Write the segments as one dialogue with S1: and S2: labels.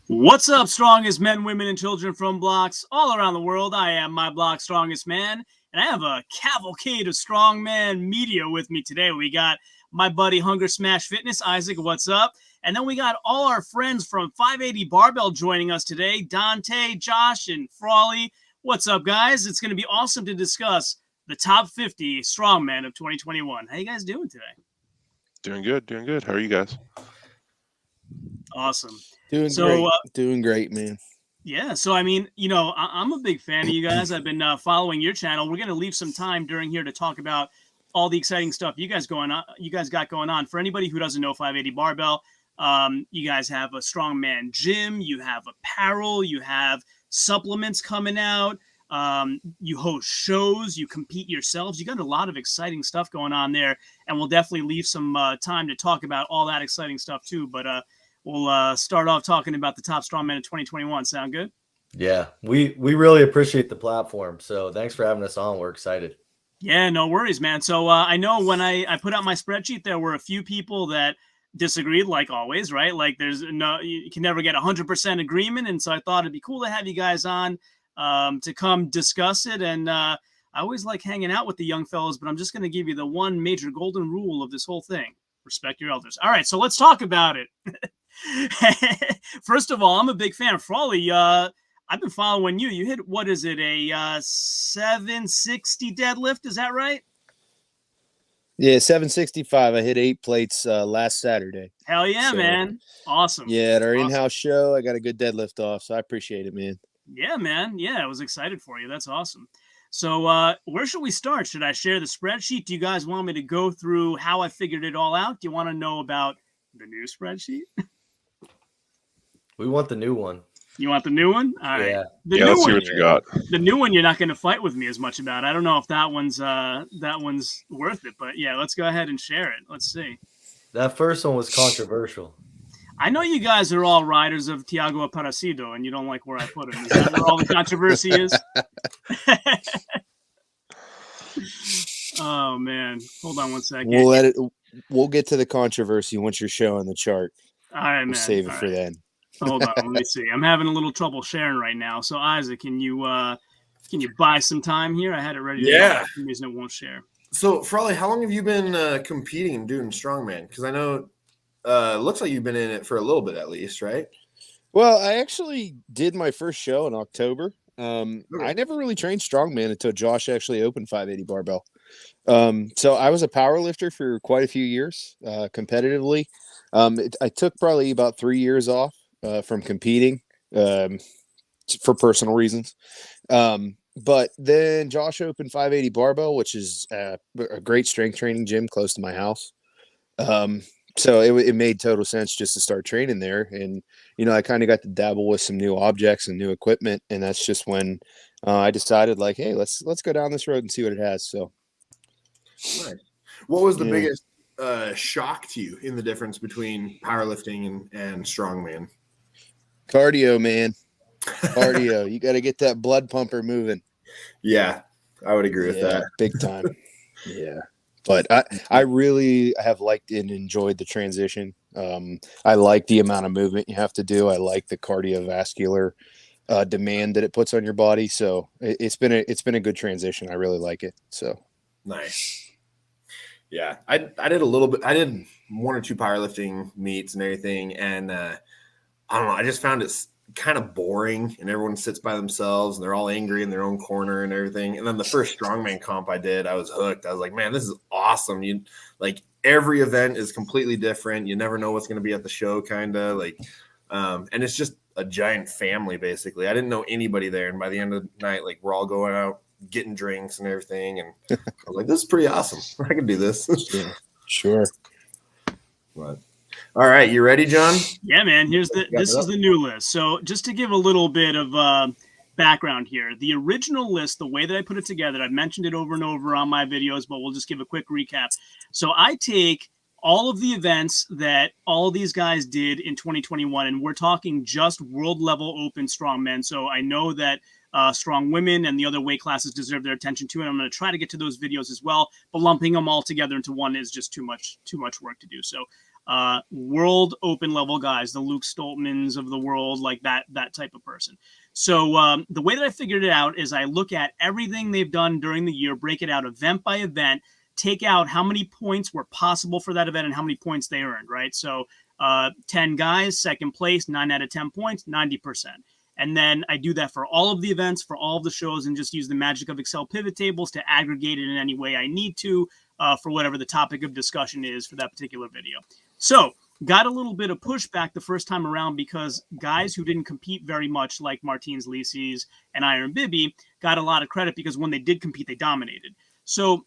S1: What's up, strongest men, women, and children from blocks all around the world? I am my block's strongest man, and I have a cavalcade of strongman media with me today. We got my buddy Hungersmash Fitness, Isaac, what's up? And then we got all our friends from 580 Barbell joining us today, Dante, Josh, and Frawley. What's up, guys? It's going to be awesome to discuss the top 50 strongmen of 2021. How you guys doing today?
S2: Doing good, doing good. How are you guys?
S1: Awesome.
S3: Doing great, man.
S1: Yeah, so I mean, you know, I'm a big fan of you guys. I've been following your channel. We're going to leave some time during here to talk about all the exciting stuff you guys got going on. For anybody who doesn't know 580 Barbell, you guys have a strongman gym, you have apparel, you have supplements coming out, you host shows, you compete yourselves. You got a lot of exciting stuff going on there, and we'll definitely leave some time to talk about all that exciting stuff too. But we'll start off talking about the top strongman of 2021. Sound good?
S4: Yeah, we really appreciate the platform. So thanks for having us on. We're excited.
S1: Yeah, no worries, man. So I know when I put out my spreadsheet, there were a few people that disagreed, like always, right? Like you can never get 100% agreement. And so I thought it'd be cool to have you guys on to come discuss it. And I always like hanging out with the young fellas, but I'm just going to give you the one major golden rule of this whole thing. Respect your elders. All right, so let's talk about it. First of all, I'm a big fan of Frawley. I've been following you. You hit, what is it, a 760 deadlift? Is that right?
S3: Yeah, 765. I hit 8 plates last Saturday.
S1: Hell yeah, man. Awesome.
S3: Yeah, at our in-house show, I got a good deadlift off, so I appreciate it, man.
S1: Yeah, man. Yeah, I was excited for you. That's awesome. So where should we start? Should I share the spreadsheet? Do you guys want me to go through how I figured it all out? Do you want to know about the new spreadsheet?
S4: We want the new one.
S1: You want the new one? All right.
S4: Yeah.
S2: Let's see what you got.
S1: The new one you're not going to fight with me as much about. I don't know if that one's worth it, but yeah, let's go ahead and share it. Let's see.
S4: That first one was controversial.
S1: I know you guys are all riders of Thiago Aparecido, and you don't like where I put him. Is that where all the controversy is? Oh man, hold on one second.
S3: We'll get to the controversy once you're showing the chart.
S1: All right, man.
S3: We'll save it for then.
S1: Hold on, let me see. I'm having a little trouble sharing right now. So Isaac, can you buy some time here? I had it ready.
S5: Yeah.
S1: For some reason it won't share.
S5: So Frawley, how long have you been competing and doing strongman? Because I know it looks like you've been in it for a little bit at least, right?
S3: Well, I actually did my first show in October.
S5: Okay.
S3: I never really trained strongman until Josh actually opened 580 Barbell. So I was a power lifter for quite a few years, competitively. I took probably about 3 years off from competing for personal reasons. But then Josh opened 580 Barbell, which is a great strength training gym close to my house. So it made total sense just to start training there. And, you know, I kind of got to dabble with some new objects and new equipment. And that's just when I decided, like, hey, let's go down this road and see what it has. So
S5: Nice. What was the biggest shock to you in the difference between powerlifting and strongman?
S3: Cardio, man. Cardio. You got to get that blood pumper moving.
S5: Yeah, I would agree with that.
S3: Big time. Yeah. But I really have liked and enjoyed the transition. I like the amount of movement you have to do. I like the cardiovascular demand that it puts on your body. So it's been a good transition. I really like it. So
S5: nice. Yeah, I did a little bit. I did 1 or 2 powerlifting meets and everything, and I don't know. I just found it kind of boring, and everyone sits by themselves, and they're all angry in their own corner and everything. And then the first strongman comp I did, I was hooked. I was like, man, this is awesome. You like every event is completely different. You never know what's going to be at the show, kind of like, and it's just a giant family basically. I didn't know anybody there, and by the end of the night, like we're all going out getting drinks and everything, and I was like, this is pretty awesome. I can do this.
S3: Sure.
S5: But all right, you ready, John?
S1: Yeah, man. This is the new list. So just to give a little bit of background here, the original list, the way that I put it together, I've mentioned it over and over on my videos, but we'll just give a quick recap. So I take all of the events that all of these guys did in 2021, and we're talking just world level open strongmen. So I know that strong women and the other weight classes deserve their attention too, and I'm going to try to get to those videos as well, but lumping them all together into one is just too much work to do. So world open level guys, the Luke Stoltmans of the world, like that type of person. So the way that I figured it out is I look at everything they've done during the year, break it out event by event, take out how many points were possible for that event and how many points they earned, right? So 10 guys, second place, 9 out of 10 points, 90%. And then I do that for all of the events, for all of the shows, and just use the magic of Excel pivot tables to aggregate it in any way I need to for whatever the topic of discussion is for that particular video. So got a little bit of pushback the first time around because guys who didn't compete very much, like Martins Lisis and Iron Bibby, got a lot of credit because when they did compete, they dominated. So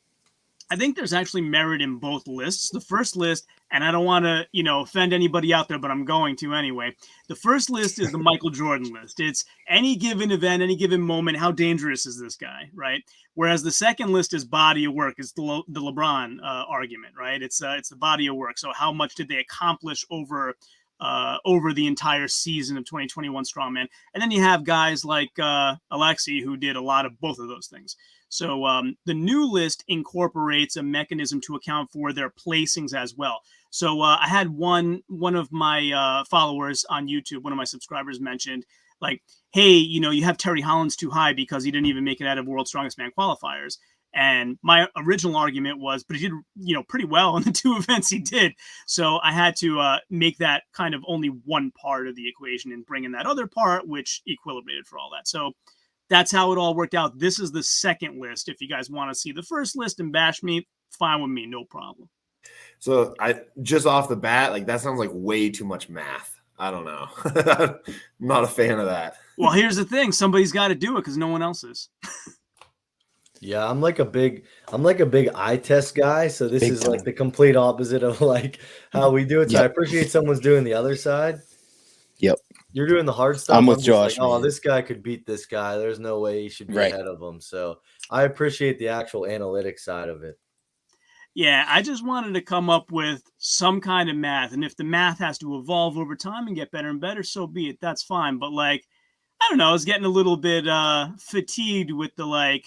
S1: I think there's actually merit in both lists. The first list, and I don't want to, offend anybody out there, but I'm going to anyway. The first list is the Michael Jordan list. It's any given event, any given moment, how dangerous is this guy, right? Whereas the second list is body of work. It's the LeBron argument, right? It's the body of work. So how much did they accomplish over the entire season of 2021 Strongman? And then you have guys like Alexi who did a lot of both of those things. So the new list incorporates a mechanism to account for their placings as well. So I had one of my followers on YouTube, one of my subscribers mentioned, like, hey, you have Terry Hollins too high because he didn't even make it out of World's Strongest Man qualifiers. And my original argument was, but he did, pretty well in the two events he did. So I had to make that kind of only one part of the equation and bring in that other part, which equilibrated for all that. So that's how it all worked out. This is the second list. If you guys want to see the first list and bash me, fine with me, no problem.
S5: So I just off the bat, like that sounds like way too much math. I don't know. I'm not a fan of that.
S1: Well, here's the thing. Somebody's got to do it because no one else is.
S4: Yeah, I'm like a big eye test guy. So this is like the complete opposite of like how we do it. So I appreciate someone's doing the other side.
S3: Yep.
S4: You're doing the hard stuff.
S3: I'm with Josh.
S4: Like, this guy could beat this guy. There's no way he should be ahead of him. So I appreciate the actual analytics side of it.
S1: Yeah, I just wanted to come up with some kind of math. And if the math has to evolve over time and get better and better, so be it. That's fine. But I don't know, I was getting a little bit fatigued with the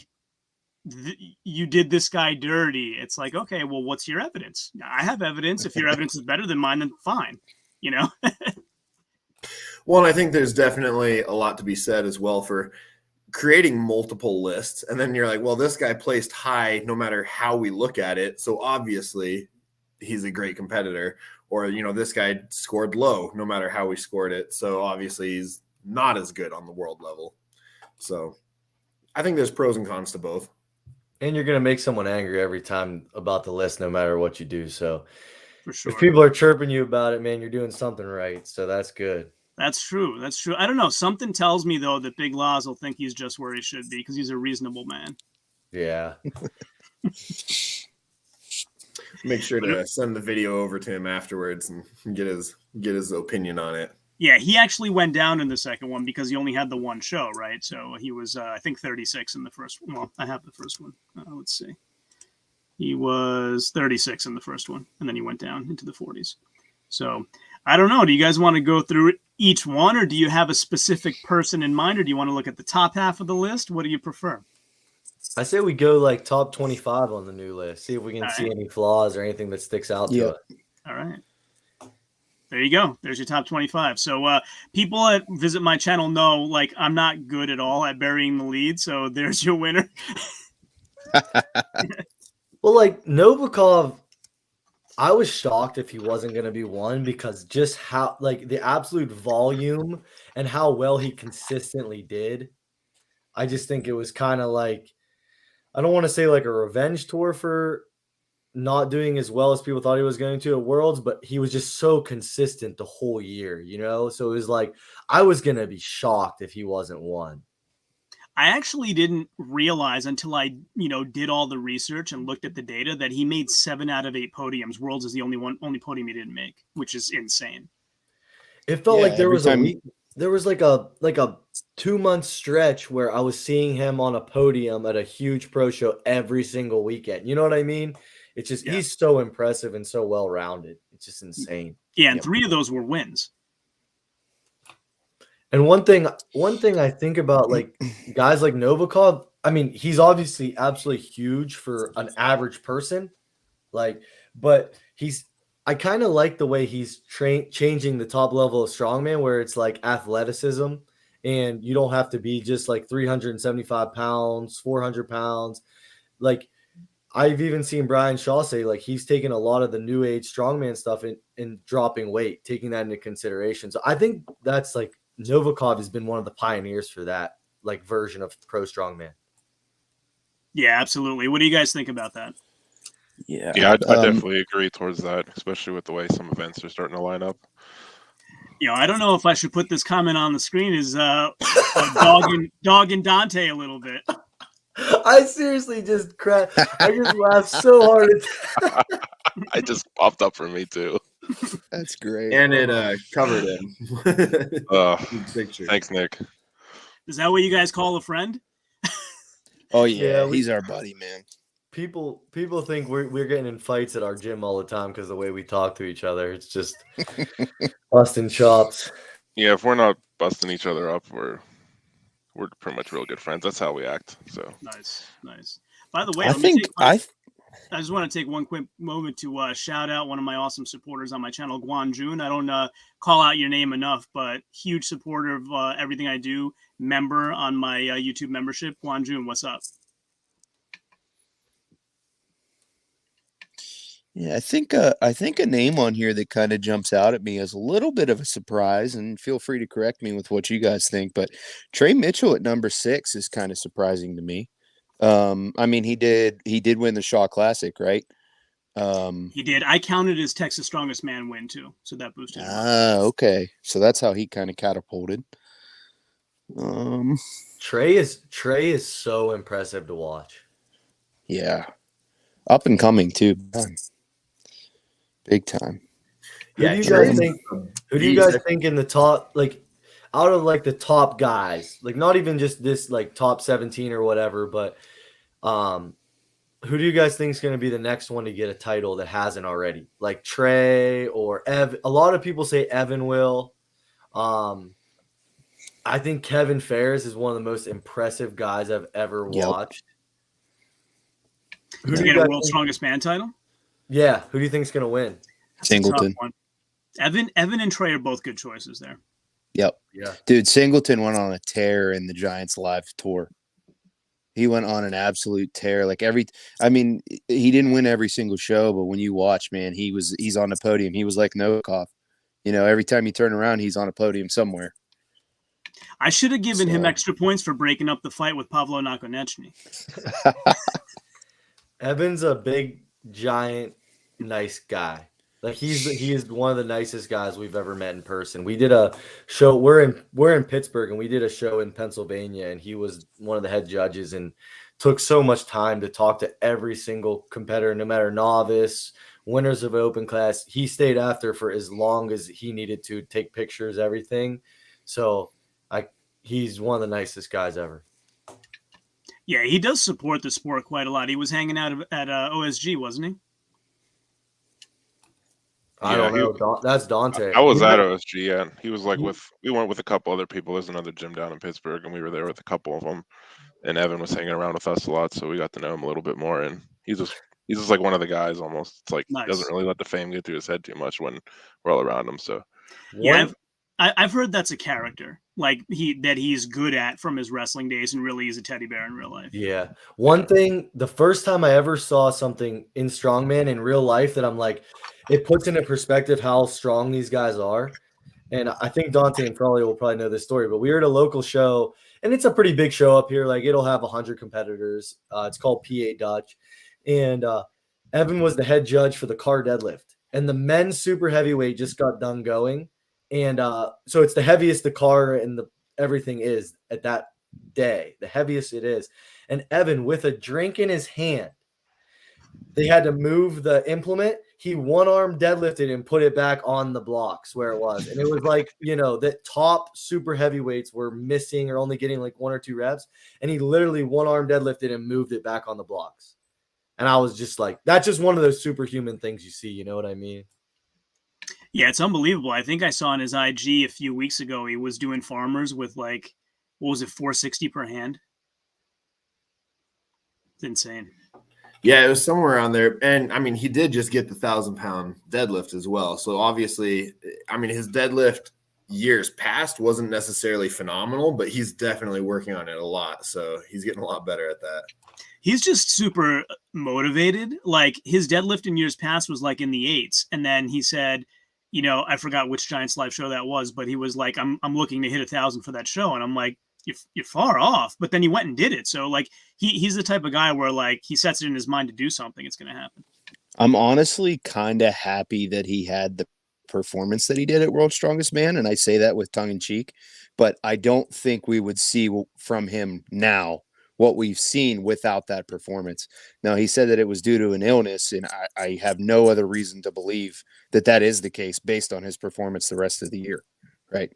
S1: you did this guy dirty. It's like, okay, well, what's your evidence? I have evidence. If your evidence is better than mine, then fine.
S5: Well, and I think there's definitely a lot to be said as well for creating multiple lists. And then you're like, well, this guy placed high no matter how we look at it. So obviously he's a great competitor. Or, this guy scored low no matter how we scored it. So obviously he's not as good on the world level. So I think there's pros and cons to both.
S4: And you're going to make someone angry every time about the list, no matter what you do. So
S1: for sure,
S4: if people are chirping you about it, man, you're doing something right. So that's good.
S1: That's true. That's true. I don't know. Something tells me, though, that Big Loz will think he's just where he should be because he's a reasonable man.
S4: Yeah.
S5: Make sure to send the video over to him afterwards and get his opinion on it.
S1: Yeah, he actually went down in the second one because he only had the one show, right? So he was, I think, 36 in the first one. Well, I have the first one. Let's see. He was 36 in the first one, and then he went down into the 40s. So I don't know. Do you guys want to go through each one, or do you have a specific person in mind, or do you want to look at the top half of the list? What do you prefer?
S4: I say we go top 25 on the new list. See if we can see any flaws or anything that sticks out to it.
S1: All right. There you go. There's your top 25. So people that visit my channel know, I'm not good at all at burying the lead. So there's your winner.
S4: Well, Novikov, I was shocked if he wasn't going to be one because just how the absolute volume and how well he consistently did. I just think it was kind of I don't want to say a revenge tour for not doing as well as people thought he was going to at Worlds, but he was just so consistent the whole year, So it was I was going to be shocked if he wasn't one.
S1: I actually didn't realize until I, did all the research and looked at the data that he made 7 out of 8 podiums. Worlds is the only podium he didn't make, which is insane.
S4: It felt like there was a week, there was a 2-month stretch where I was seeing him on a podium at a huge pro show every single weekend. You know what I mean? It's just he's so impressive and so well rounded. It's just insane.
S1: Yeah, and 3 of those were wins.
S4: And one thing I think about guys like Novikov, I mean, he's obviously absolutely huge for an average person. But I kind of like the way he's changing the top level of strongman, where it's like athleticism, and you don't have to be just like 375 pounds, 400 pounds. Like I've even seen Brian Shaw say like he's taking a lot of the new age strongman stuff and dropping weight, taking that into consideration. So I think that's like Novikov has been one of the pioneers for that like version of pro strongman.
S1: Yeah, absolutely. What do you guys think about that?
S3: Yeah,
S2: Yeah, I definitely agree towards that, especially with the way some events are starting to line up.
S1: I don't know if I should put this comment on the screen as dogging Dante a little bit.
S4: I seriously just cracked. I just laughed so hard.
S2: It just popped up for me too.
S3: that's great.
S5: And it covered him. Picture.
S2: Thanks, Nick.
S1: Is that what you guys call a friend?
S3: Oh yeah,
S4: Yeah,
S3: he's our buddy, man.
S4: People think we're getting in fights at our gym all the time because the way we talk to each other. It's just busting chops.
S2: Yeah, if we're not busting each other up, we're pretty much real good friends. That's how we act. So
S1: Nice. By the way,
S3: I
S1: just want to take one quick moment to shout out one of my awesome supporters on my channel, Guan Jun. I don't call out your name enough, but huge supporter of everything I do. Member on my YouTube membership, Guan Jun. What's up?
S3: Yeah, I think a name on here that kind of jumps out at me as a little bit of a surprise, and feel free to correct me with what you guys think, but Trey Mitchell at number 6 is kind of surprising to me. I mean, he did win the Shaw Classic, right?
S1: He did. I counted his Texas Strongest Man win too, so that boosted him.
S3: Okay. So that's how he kind of catapulted.
S4: Trey is so impressive to watch.
S3: Yeah. Up and coming too. Big time.
S4: Who do you guys think in the top, like out of like the top guys, like not even just this like top 17 or whatever, but who do you guys think is going to be the next one to get a title that hasn't already? Like Trey or Ev. A lot of people say Evan will. I think Kevin Ferris is one of the most impressive guys I've ever watched.
S1: Who's get a World's Strongest Man title?
S4: Yeah, who do you think is going to win?
S3: Singleton.
S1: Evan and Trey are both good choices there.
S3: Yep.
S4: Yeah.
S3: Dude, Singleton went on a tear in the Giants live tour. He went on an absolute tear. Like I mean, he didn't win every single show, but when you watch, man, he's on the podium. He was like Novikov. Every time you turn around, he's on a podium somewhere.
S1: I should have given him extra points for breaking up the fight with Pavlo Nakonechny.
S4: Evan's a big, giant, nice guy. Like he is one of the nicest guys we've ever met in person. We did a show. We're in Pittsburgh, and we did a show in Pennsylvania, and he was one of the head judges, and took so much time to talk to every single competitor, no matter novice, winners of open class. He stayed after for as long as he needed to take pictures, everything. So he's one of the nicest guys ever.
S1: Yeah, he does support the sport quite a lot. He was hanging out at OSG, wasn't he?
S4: I don't know. That's Dante.
S2: I was at OSG, yeah. He was like we went with a couple other people. There's another gym down in Pittsburgh, and we were there with a couple of them. And Evan was hanging around with us a lot, so we got to know him a little bit more. And he's just like one of the guys almost. It's like
S1: nice.
S2: He doesn't really let the fame get to his head too much when we're all around him. So
S1: yeah, I've heard that's a character like he's good at from his wrestling days, and really he's a teddy bear in real life.
S4: Yeah. One thing, the first time I ever saw something in strongman in real life that I'm like, it puts into perspective how strong these guys are. And I think Dante and Frawley will probably know this story, but we were at a local show, and it's a pretty big show up here. Like it'll have 100 competitors. It's called P8 Dutch. And Evan was the head judge for the car deadlift, and the men's super heavyweight just got done going. And so it's the heaviest the car and everything is at that day, the heaviest it is. And Evan, with a drink in his hand, they had to move the implement. He one-arm deadlifted and put it back on the blocks where it was. And it was like, the top super heavyweights were missing or only getting like 1 or 2 reps. And he literally one-arm deadlifted and moved it back on the blocks. And I was just like, that's just one of those superhuman things you see. You know what I mean?
S1: Yeah, it's unbelievable. I think I saw on his IG a few weeks ago, he was doing farmers with like, what was it, 460 per hand? It's insane.
S5: Yeah, it was somewhere around there. And I mean, he did just get the 1,000-pound deadlift as well. So obviously, I mean, his deadlift years past wasn't necessarily phenomenal, but he's definitely working on it a lot. So he's getting a lot better at that.
S1: He's just super motivated. Like his deadlift in years past was like in the eights. And then he said, you know, I forgot which Giants live show that was, but he was like, I'm looking to hit 1,000 for that show. And I'm like, you're far off. But then he went and did it. So like he's the type of guy where like he sets it in his mind to do something, it's going to happen.
S3: I'm honestly kind of happy that he had the performance that he did at World's Strongest Man, and I say that with tongue in cheek, but I don't think we would see from him now what we've seen without that performance. Now, he said that it was due to an illness, and I have no other reason to believe that that is the case based on his performance the rest of the year, right?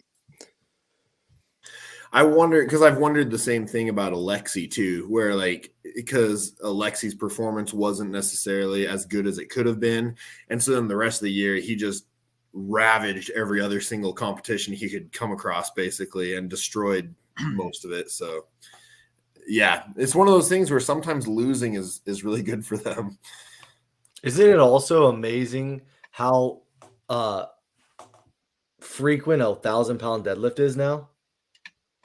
S5: I wonder, because I've wondered the same thing about Alexi too, where like, because Alexi's performance wasn't necessarily as good as it could have been. And so then the rest of the year, he just ravaged every other single competition he could come across basically and destroyed most of it. So yeah, it's one of those things where sometimes losing is really good for them.
S4: Isn't it also amazing how frequent a 1,000-pound deadlift is now?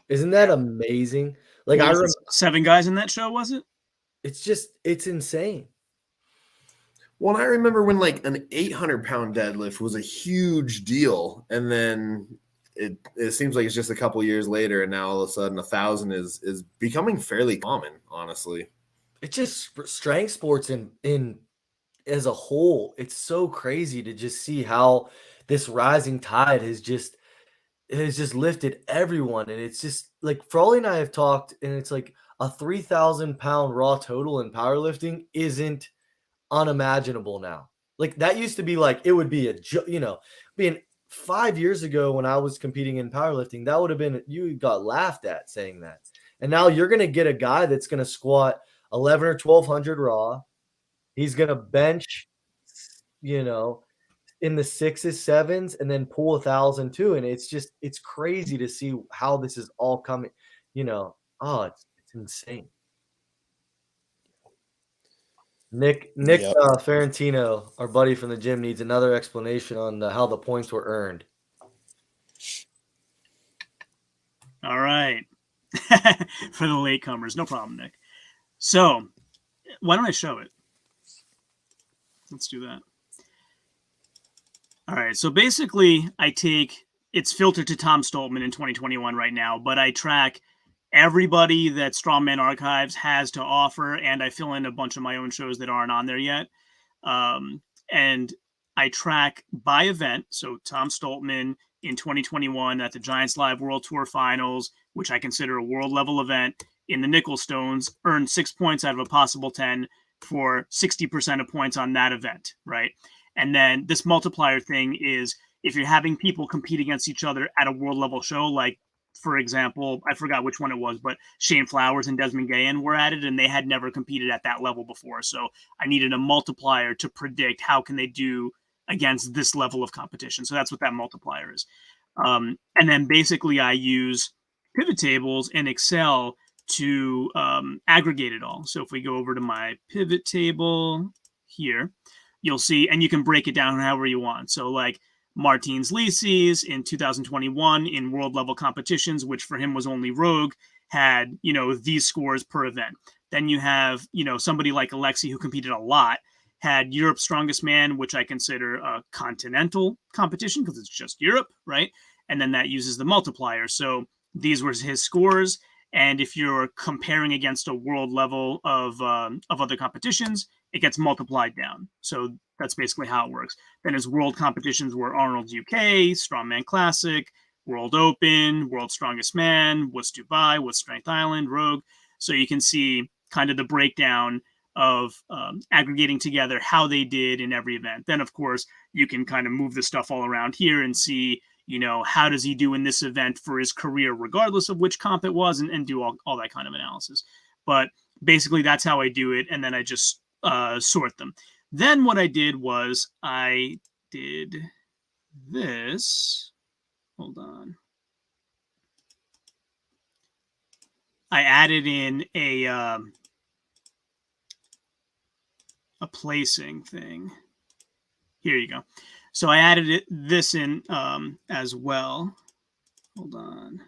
S4: Isn't that amazing? Like
S1: I remember 7 guys in that show, was it?
S4: It's insane.
S5: Well, I remember when like an 800-pound deadlift was a huge deal, and then it seems like it's just a couple years later, and now all of a sudden 1,000 is becoming fairly common. Honestly,
S4: it's just strength sports in as a whole. It's so crazy to just see how this rising tide has just lifted everyone. And it's just like Frawley and I have talked, and it's like a 3,000-pound raw total in powerlifting isn't unimaginable now. Like that used to be like, it would be being 5 years ago when I was competing in powerlifting, that would have been, you got laughed at saying that. And now you're going to get a guy that's going to squat 11 or 1,200 raw. He's going to bench, in the 6s, 7s, and then pull 1,000 too. And it's crazy to see how this is all coming, it's insane. Nick
S3: Yep.
S4: Ferrantino, our buddy from the gym, needs another explanation on how the points were earned.
S1: All right. For the latecomers. No problem, Nick. So why don't I show it? Let's do that. All right. So basically, it's filtered to Tom Stoleman in 2021 right now, but I track everybody that Strongman Archives has to offer, and I fill in a bunch of my own shows that aren't on there yet. And I track by event. So Tom Stoleman in 2021 at the Giants Live World Tour Finals, which I consider a world level event in the Nickel Stones, earned 6 points out of a possible 10 for 60% of points on that event, right? And then this multiplier thing is if you're having people compete against each other at a world level show, like, for example, I forgot which one it was, but Shane Flowers and Desmond Gahan were at it, and they had never competed at that level before. So I needed a multiplier to predict how can they do against this level of competition. So that's what that multiplier is. And then basically I use pivot tables in Excel to aggregate it all. So if we go over to my pivot table here, you'll see, and you can break it down however you want. So like Martins Lisis in 2021 in world level competitions, which for him was only Rogue, had, these scores per event. Then you have, somebody like Alexi who competed a lot, had Europe's Strongest Man, which I consider a continental competition because it's just Europe, right? And then that uses the multiplier. So these were his scores. And if you're comparing against a world level of other competitions, it gets multiplied down. So that's basically how it works. Then his world competitions were Arnold's UK, Strongman Classic, World Open, World's Strongest Man, What's Dubai, What's Strength Island, Rogue. So you can see kind of the breakdown of aggregating together how they did in every event. Then, of course, you can kind of move the stuff all around here and see, how does he do in this event for his career, regardless of which comp it was, and do all that kind of analysis. But basically, that's how I do it. And then I just sort them. Then what I did was I did this. Hold on. I added in a a placing thing. Here you go. So I added this in as well. Hold on.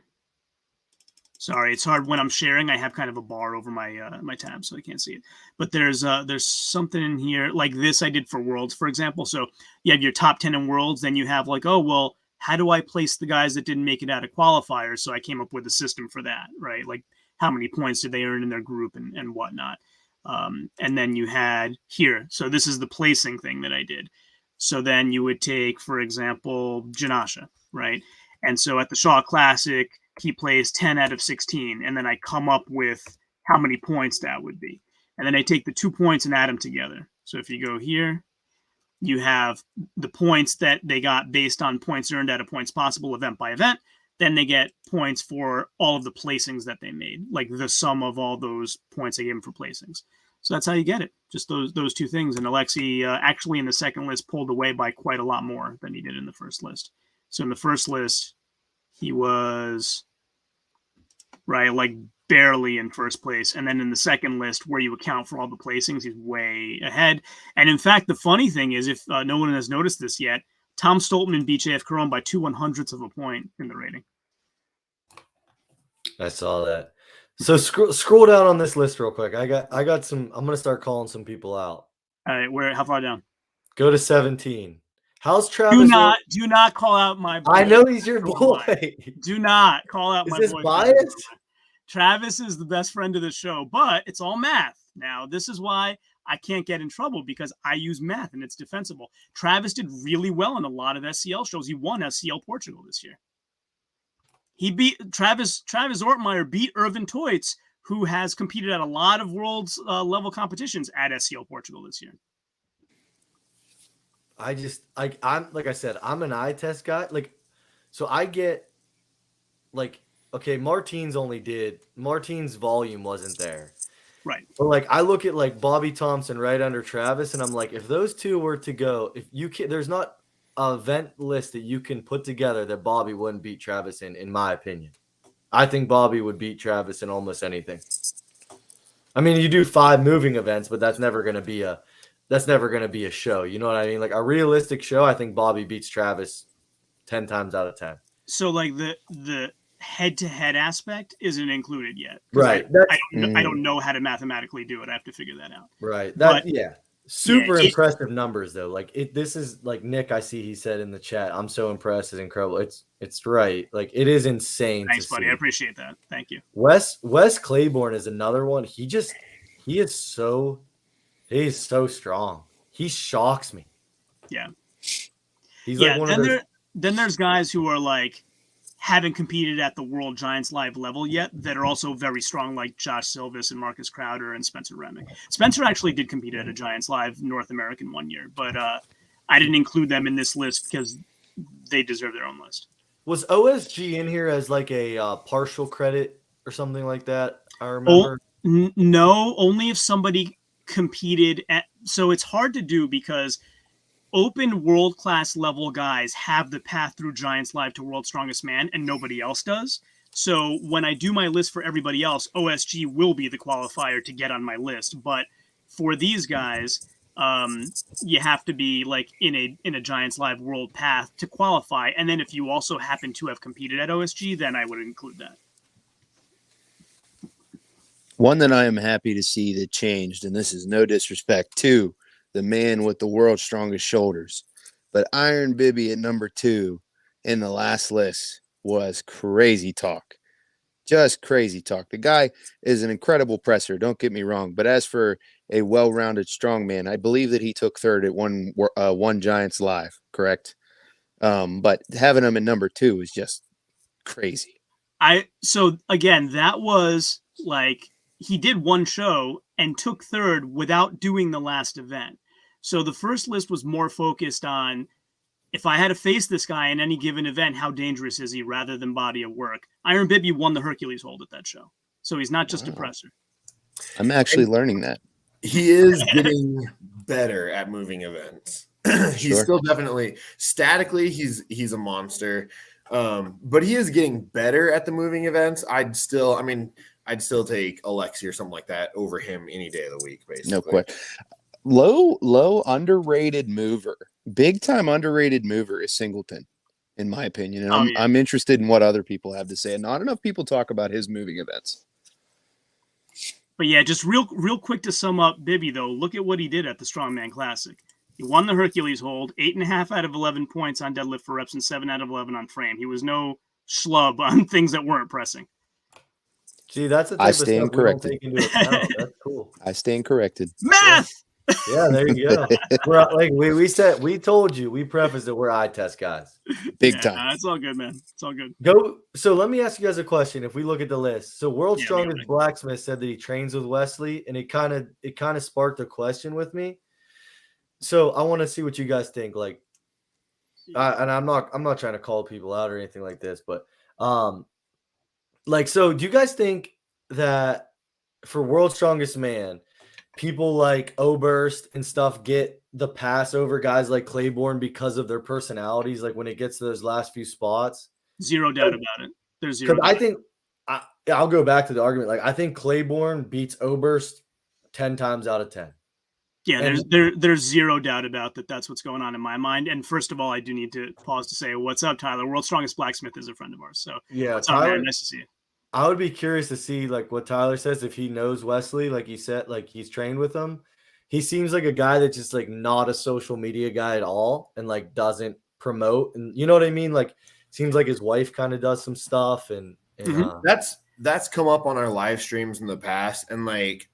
S1: Sorry, it's hard when I'm sharing. I have kind of a bar over my my tab, so I can't see it. But there's something in here like this I did for Worlds, for example. So you have your top 10 in Worlds, then you have like, oh, well, how do I place the guys that didn't make it out of qualifiers? So I came up with a system for that, right? Like how many points did they earn in their group and whatnot. And then you had here. So this is the placing thing that I did. So then you would take, for example, Janasha, right? And so at the Shaw Classic, he plays 10 out of 16. And then I come up with how many points that would be. And then I take the 2 points and add them together. So if you go here, you have the points that they got based on points earned at a points possible event by event. Then they get points for all of the placings that they made, like the sum of all those points I gave them for placings. So that's how you get it. Just those two things. And Alexi actually in the second list pulled away by quite a lot more than he did in the first list. So in the first list, he was right, like barely in first place. And then in the second list, where you account for all the placings, he's way ahead. And in fact, the funny thing is, if no one has noticed this yet, Tom Stoleman beat JF Caron by 2/100ths of a point in the rating.
S4: I saw that. So scroll down on this list real quick. I got some. I'm gonna start calling some people out.
S1: All right, how far down?
S4: Go to 17. How's Travis?
S1: Do not call out my boy.
S4: I know he's your boy.
S1: Do not call out
S4: is
S1: my
S4: this
S1: boy.
S4: Biased?
S1: Travis is the best friend of the show, but it's all math. Now, this is why I can't get in trouble, because I use math and it's defensible. Travis did really well in a lot of SCL shows. He won SCL Portugal this year. He beat Travis Ortmeyer beat Irvin Toitz, who has competed at a lot of world's level competitions at SCL Portugal this year.
S4: I'm like I said, I'm an eye test guy. Like, so I get like, okay, Martine's volume wasn't there.
S1: Right.
S4: But like, I look at like Bobby Thompson right under Travis, and I'm like, if those two were to go, if you can, there's not an event list that you can put together that Bobby wouldn't beat Travis in my opinion. I think Bobby would beat Travis in almost anything. I mean, you do 5 moving events, but that's never going to be a show. You know what I mean? Like a realistic show, I think Bobby beats Travis 10 times out of 10.
S1: So like the head-to-head aspect isn't included yet.
S4: Right.
S1: I don't know how to mathematically do it. I have to figure that out.
S4: Right.
S1: Yeah.
S4: Super impressive numbers though. Like this is like Nick, I see he said in the chat, I'm so impressed. It's incredible. It's right. Like it is insane.
S1: Thanks, buddy.
S4: See.
S1: I appreciate that. Thank you.
S4: Wes Claiborne is another one. He's so strong. He shocks me.
S1: Yeah.
S4: He's like one of those.
S1: Then there's guys who are like haven't competed at the World Giants Live level yet that are also very strong, like Josh Silvis and Marcus Crowder and Spencer Remick. Spencer actually did compete at a Giants Live North American one year, but I didn't include them in this list because they deserve their own list.
S4: Was OSG in here as like a partial credit or something like that? I remember.
S1: No, only if somebody competed at. So it's hard to do because open world-class level guys have the path through Giants Live to World's Strongest Man, and nobody else does. So when I do my list for everybody else, OSG will be the qualifier to get on my list. But for these guys, you have to be like in a Giants Live world path to qualify. And then if you also happen to have competed at OSG, then I would include that.
S3: One that I am happy to see that changed, and this is no disrespect to the man with the world's strongest shoulders, but Iron Bibby at number 2 in the last list was crazy talk. Just crazy talk. The guy is an incredible presser, don't get me wrong, but as for a well-rounded strongman, I believe that he took 3rd at one Giants Live, correct? But having him at number 2 is just crazy.
S1: So again, that was like he did one show and took 3rd without doing the last event. So the first list was more focused on if I had to face this guy in any given event, how dangerous is he rather than body of work. Iron Bibby won the Hercules hold at that show. So he's not just a presser.
S3: I'm actually learning that.
S5: He is getting better at moving events. He's still definitely statically, he's a monster. But he is getting better at the moving events. I'd still take Alexi or something like that over him any day of the week, basically.
S3: No question. low underrated mover, big time underrated mover is Singleton, in my opinion. And
S1: Oh,
S3: I'm
S1: yeah.
S3: I'm interested in what other people have to say. And not enough people talk about his moving events.
S1: But yeah, just real quick to sum up Bibby, though, look at what he did at the Strongman Classic. He won the Hercules hold, 8.5 out of 11 points on deadlift for reps and 7 out of 11 on frame. He was no schlub on things that weren't pressing.
S4: See, that's the
S3: I
S4: type of
S3: stand
S4: stuff we don't
S3: corrected.
S4: take into account. That's cool.
S3: I stand corrected.
S1: Math!
S4: Yeah, there you go. We're, like we said, we told you, we prefaced that we're eye test guys.
S3: Big time.
S1: It's all good, man. It's all good.
S4: So let me ask you guys a question. If we look at the list, so World's
S1: Yeah,
S4: Strongest Blacksmith said that he trains with Wesley, and it kind of sparked a question with me. So I want to see what you guys think. Like, and I'm not trying to call people out or anything like this, but so do you guys think that for World's Strongest Man, people like Oberst and stuff get the pass over guys like Claiborne because of their personalities? Like when it gets to those last few spots,
S1: Zero doubt about it. There's zero.
S4: because I think I'll go back to the argument. Like I think Claiborne beats Oberst 10 times out of 10.
S1: Yeah, there's zero doubt about that. That's what's going on in my mind. And first of all, I do need to pause to say, what's up, Tyler? World's Strongest Blacksmith is a friend of ours. So
S4: Yeah,
S1: what's up, man? Nice to see you.
S4: I would be curious to see like what Tyler says if he knows Wesley, like he said, like he's trained with him. He seems like a guy that's just like not a social media guy at all and like doesn't promote. And you know what I mean? Like seems like his wife kind of does some stuff and
S5: That's come up on our live streams in the past, and like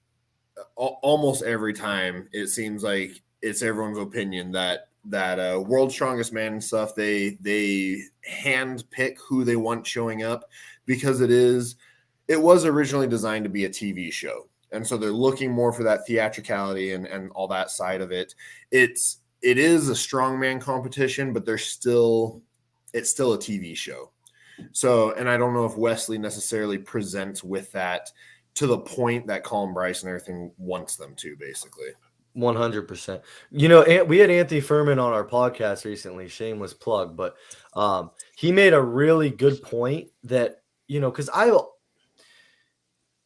S5: almost every time it seems like it's everyone's opinion that World's Strongest Man and stuff, they hand pick who they want showing up because it was originally designed to be a TV show. And so they're looking more for that theatricality and all that side of it. It is a strongman competition, but it's still a TV show. So, and I don't know if Wesley necessarily presents with that to the point that Colin Bryce and everything wants them to, basically.
S4: 100%. You know, we had Anthony Furman on our podcast recently, shameless plug, but he made a really good point that, you know, because I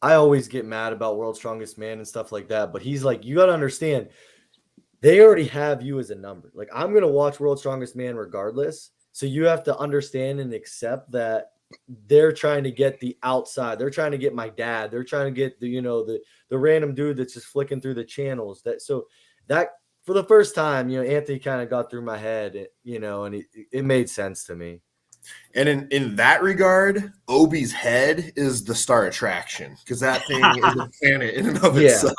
S4: always get mad about World's Strongest Man and stuff like that, but he's like, you got to understand, they already have you as a number. Like, I'm going to watch World's Strongest Man regardless. So you have to understand and accept that they're trying to get the outside. They're trying to get my dad. They're trying to get the random dude that's just flicking through the channels. That for the first time, you know, Anthony kind of got through my head, you know, and it made sense to me.
S5: And in that regard, Obi's head is the star attraction because that thing is a planet in and of itself.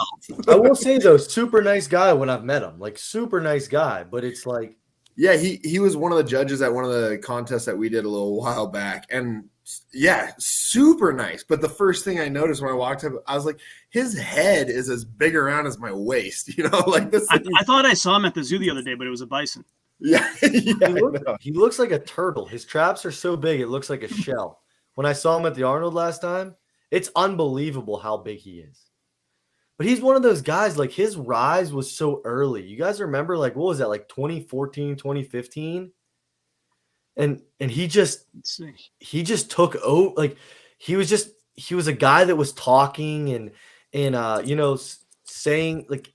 S4: I will say though, super nice guy when I've met him, like super nice guy, but it's like,
S5: yeah, he was one of the judges at one of the contests that we did a little while back. And yeah, super nice. But the first thing I noticed when I walked up, I was like, his head is as big around as my waist, you know, like this.
S1: I thought I saw him at the zoo the other day, but it was a bison.
S5: Yeah.
S4: He looks like a turtle. His traps are so big, it looks like a shell. When I saw him at the Arnold last time, it's unbelievable how big he is. But he's one of those guys, like his rise was so early. You guys remember, like, what was that, like 2014, 2015? And he just took over. Like he was a guy that was talking and you know, saying like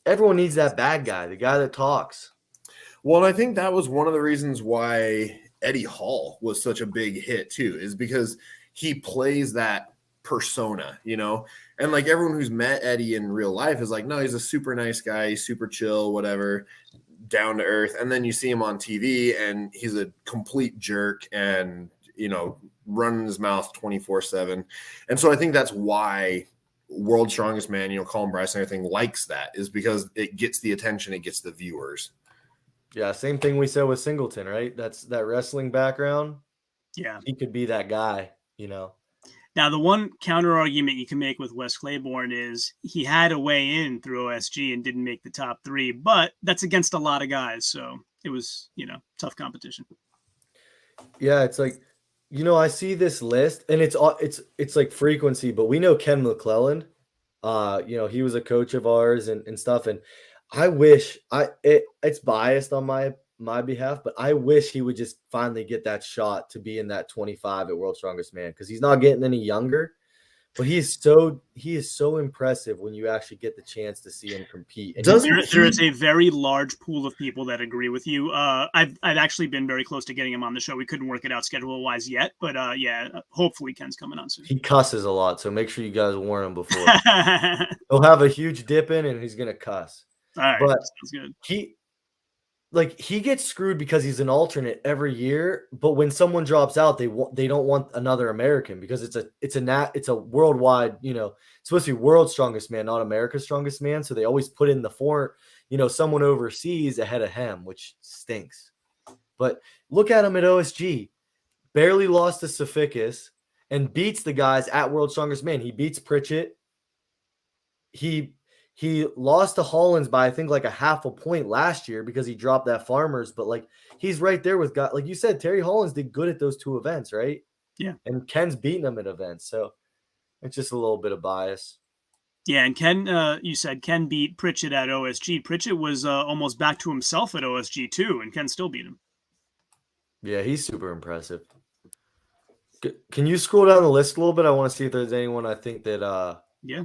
S4: everyone needs that bad guy, the guy that talks.
S5: Well, I think that was one of the reasons why Eddie Hall was such a big hit too, is because he plays that persona, you know, and like everyone who's met Eddie in real life is like, no, he's a super nice guy, he's super chill, whatever, down to earth. And then you see him on TV and he's a complete jerk and, you know, running his mouth 24/7. And so I think that's why World's Strongest Man, you know, Colin Bryce and everything likes that, is because it gets the attention, it gets the viewers.
S4: Yeah, same thing we said with Singleton, right? That's that wrestling background.
S1: Yeah.
S4: He could be that guy, you know.
S1: Now, the one counter argument you can make with Wes Claiborne is he had a way in through OSG and didn't make the top 3, but that's against a lot of guys. So it was, you know, tough competition.
S4: Yeah, it's like, you know, I see this list and it's like frequency, but we know Ken McClelland. You know, he was a coach of ours and stuff. And I wish it's biased on my behalf, but I wish he would just finally get that shot to be in that 25 at World's Strongest Man, because he's not getting any younger. But he is so impressive when you actually get the chance to see him compete. And
S1: there is a very large pool of people that agree with you. I've actually been very close to getting him on the show. We couldn't work it out schedule wise yet, but yeah, hopefully Ken's coming on soon.
S4: He cusses a lot, so make sure you guys warn him before. He'll have a huge dip in, and he's gonna cuss.
S1: All right,
S4: but
S1: sounds good.
S4: He gets screwed because he's an alternate every year, but when someone drops out, they don't want another American because it's a worldwide, it's supposed to be world's strongest man, not America's strongest man. So they always put in someone overseas ahead of him, which stinks. But look at him at OSG, barely lost to Sophikus and beats the guys at world's strongest man. He beats Pritchett. He lost to Hollins by, I think, like a half a point last year because he dropped that Farmers. But, like, he's right there with guys. Like you said, Terry Hollins did good at those two events, right?
S1: Yeah.
S4: And Ken's beating him at events. So it's just a little bit of bias.
S1: Yeah, and Ken, you said Ken beat Pritchett at OSG. Pritchett was almost back to himself at OSG, too, and Ken still beat him.
S4: Yeah, he's super impressive. Can you scroll down the list a little bit? I want to see if there's anyone I think that
S1: yeah.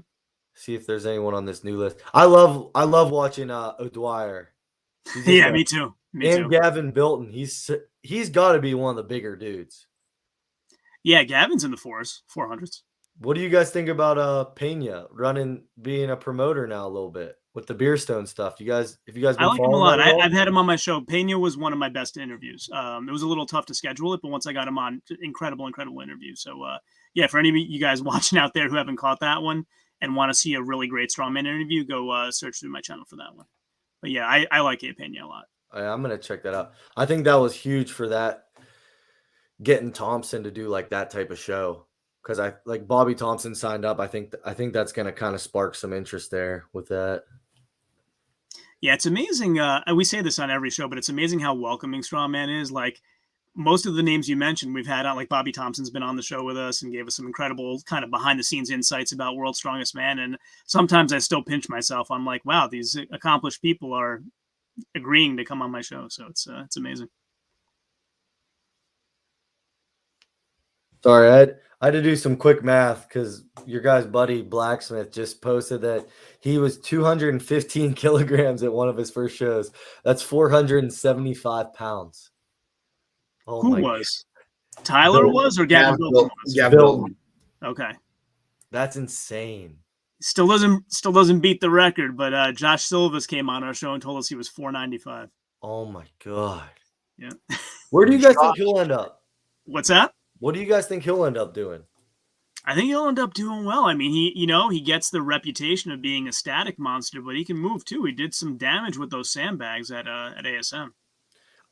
S4: See if there's anyone on this new list. I love watching O'Dwyer.
S1: Yeah, me too.
S4: Gavin Bilton. He's got to be one of the bigger dudes.
S1: Yeah, Gavin's in the 400s.
S4: What do you guys think about Pena being a promoter now a little bit with the Beerstone stuff? If you guys been
S1: I like him a
S4: following
S1: lot.
S4: that at all?
S1: I've had him on my show. Pena was one of my best interviews. It was a little tough to schedule it, but once I got him on, incredible interview. So yeah, for any of you guys watching out there who haven't caught that one and want to see a really great strongman interview, go search through my channel for that one. But yeah, I like Pena a lot.
S4: I'm gonna check that out. I think that was huge for that, getting Thompson to do like that type of show, because I like Bobby Thompson signed up. I think that's gonna kind of spark some interest there with that.
S1: Yeah, it's amazing. We say this on every show, but it's amazing how welcoming strongman is. Like, most of the names you mentioned, we've had on, like Bobby Thompson's been on the show with us and gave us some incredible kind of behind the scenes insights about World's Strongest Man. And sometimes I still pinch myself. I'm like, wow, these accomplished people are agreeing to come on my show. So it's amazing.
S4: Sorry, I had to do some quick math because your guy's buddy Blacksmith just posted that he was 215 kilograms at one of his first shows. That's 475 pounds. Oh,
S1: who was? God. Tyler was or Gavin Bilton was?
S5: Gavin Bilton.
S1: Okay.
S4: That's insane.
S1: Still doesn't beat the record, but Josh Silvas came on our show and told us he was 495.
S4: Oh my God.
S1: Yeah.
S4: Where do you guys think he'll end up?
S1: What's that?
S4: What do you guys think he'll end up doing?
S1: I think he'll end up doing well. I mean, he gets the reputation of being a static monster, but he can move too. He did some damage with those sandbags at ASM.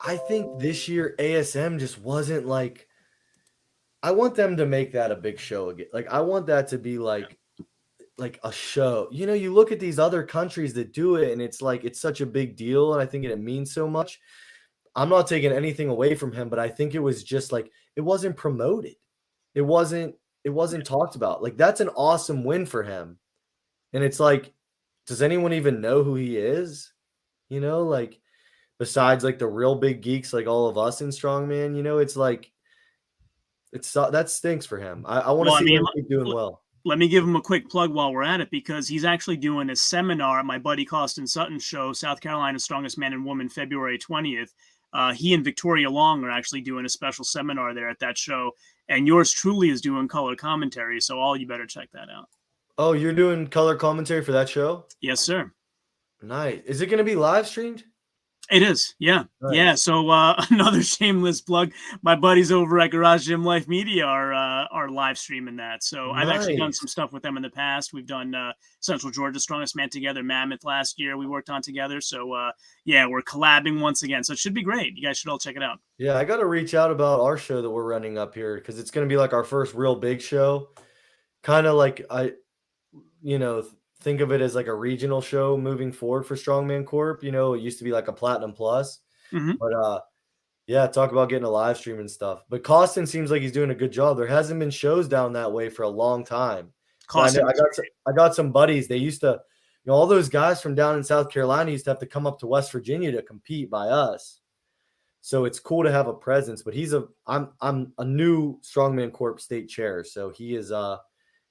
S1: I
S4: think this year ASM just wasn't like. I want them to make that a big show again. Like, I want that to be like a show. You look at these other countries that do it, and it's like it's such a big deal, and I think it means so much. I'm not taking anything away from him, but I think it was just like it wasn't promoted. It wasn't talked about. Like, that's an awesome win for him. And it's like, does anyone even know who he is? Like, besides like the real big geeks like all of us in strongman, it's like that stinks for him. I want to see him keep doing well.
S1: Let me give him a quick plug while we're at it, because he's actually doing a seminar at my buddy Costin Sutton's show, South Carolina's Strongest Man and Woman, February 20th. He and Victoria Long are actually doing a special seminar there at that show, and yours truly is doing color commentary, so all you better check that out.
S4: Oh, you're doing color commentary for that show?
S1: Yes, sir.
S4: Nice. Is it going to be live streamed?
S1: It is, yeah.
S4: Nice.
S1: Yeah, so another shameless plug. My buddies over at Garage Gym Life Media are live streaming that. So I've actually done some stuff with them in the past. We've done Central Georgia Strongest Man together, Mammoth last year we worked on together. So yeah, we're collabing once again. So it should be great. You guys should all check it out.
S4: Yeah, I got to reach out about our show that we're running up here, because it's going to be like our first real big show. Kind of like think of it as like a regional show moving forward for Strongman Corp. It used to be like a Platinum Plus.
S1: Mm-hmm.
S4: But yeah, talk about getting a live stream and stuff. But Costin seems like he's doing a good job. There hasn't been shows down that way for a long time. I got some buddies. They used to, all those guys from down in South Carolina used to have to come up to West Virginia to compete by us. So it's cool to have a presence. But I'm a new Strongman Corp state chair. So he is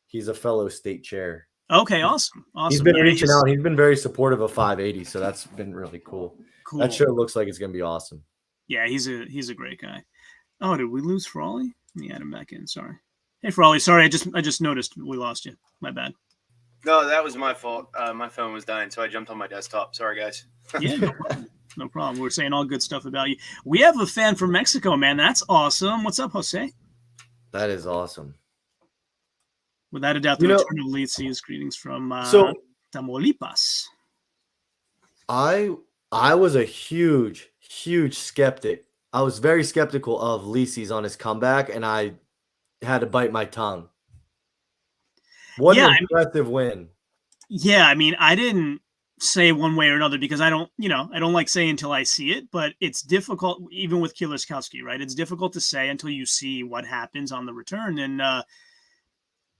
S4: He's a fellow state chair.
S1: Okay, awesome.
S4: He's been reaching out. He's been very supportive of 580, so that's been really cool.
S1: Cool.
S4: That show looks like it's gonna be awesome.
S1: Yeah, he's a great guy. Oh, did we lose Frawley? Let me add him back in. Sorry. Hey, Frawley. Sorry, I just noticed we lost you. My bad.
S6: No, that was my fault. My phone was dying, so I jumped on my desktop. Sorry, guys.
S1: Yeah, no problem. No problem. We're saying all good stuff about you. We have a fan from Mexico, man. That's awesome. What's up, Jose?
S4: That is awesome.
S1: Without a doubt, the return of Litzis. Greetings from Tamaulipas.
S4: I was a huge skeptic. I was very skeptical of Litzis on his comeback, and I had to bite my tongue. What an impressive win.
S1: Yeah, I mean, I didn't say one way or another because I don't like saying until I see it, but it's difficult, even with Kieloszkowski, right? It's difficult to say until you see what happens on the return. And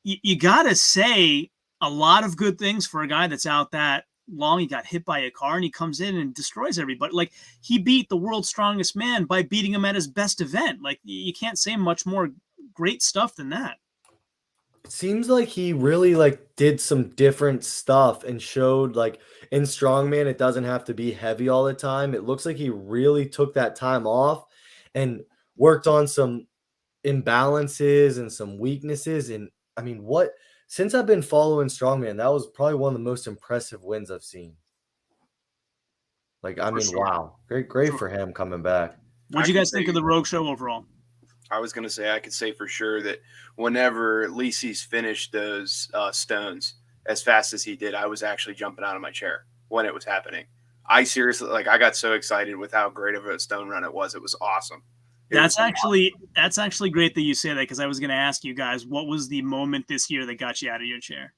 S1: you got to say a lot of good things for a guy that's out that long. He got hit by a car and he comes in and destroys everybody. Like, he beat the world's strongest man by beating him at his best event. Like, you can't say much more great stuff than that.
S4: It seems like he really did some different stuff and showed in strongman it doesn't have to be heavy all the time. It looks like he really took that time off and worked on some imbalances and some weaknesses. And I mean, since I've been following strongman, that was probably one of the most impressive wins I've seen. Wow. Great for him coming back.
S1: What do you guys think of the Rogue show overall?
S6: I was going to say, I could say for sure that whenever Litzis finished those stones as fast as he did, I was actually jumping out of my chair when it was happening. I seriously, I got so excited with how great of a stone run it was. It was awesome.
S1: That's actually great that you say that, because I was going to ask you guys, what was the moment this year that got you out of your chair?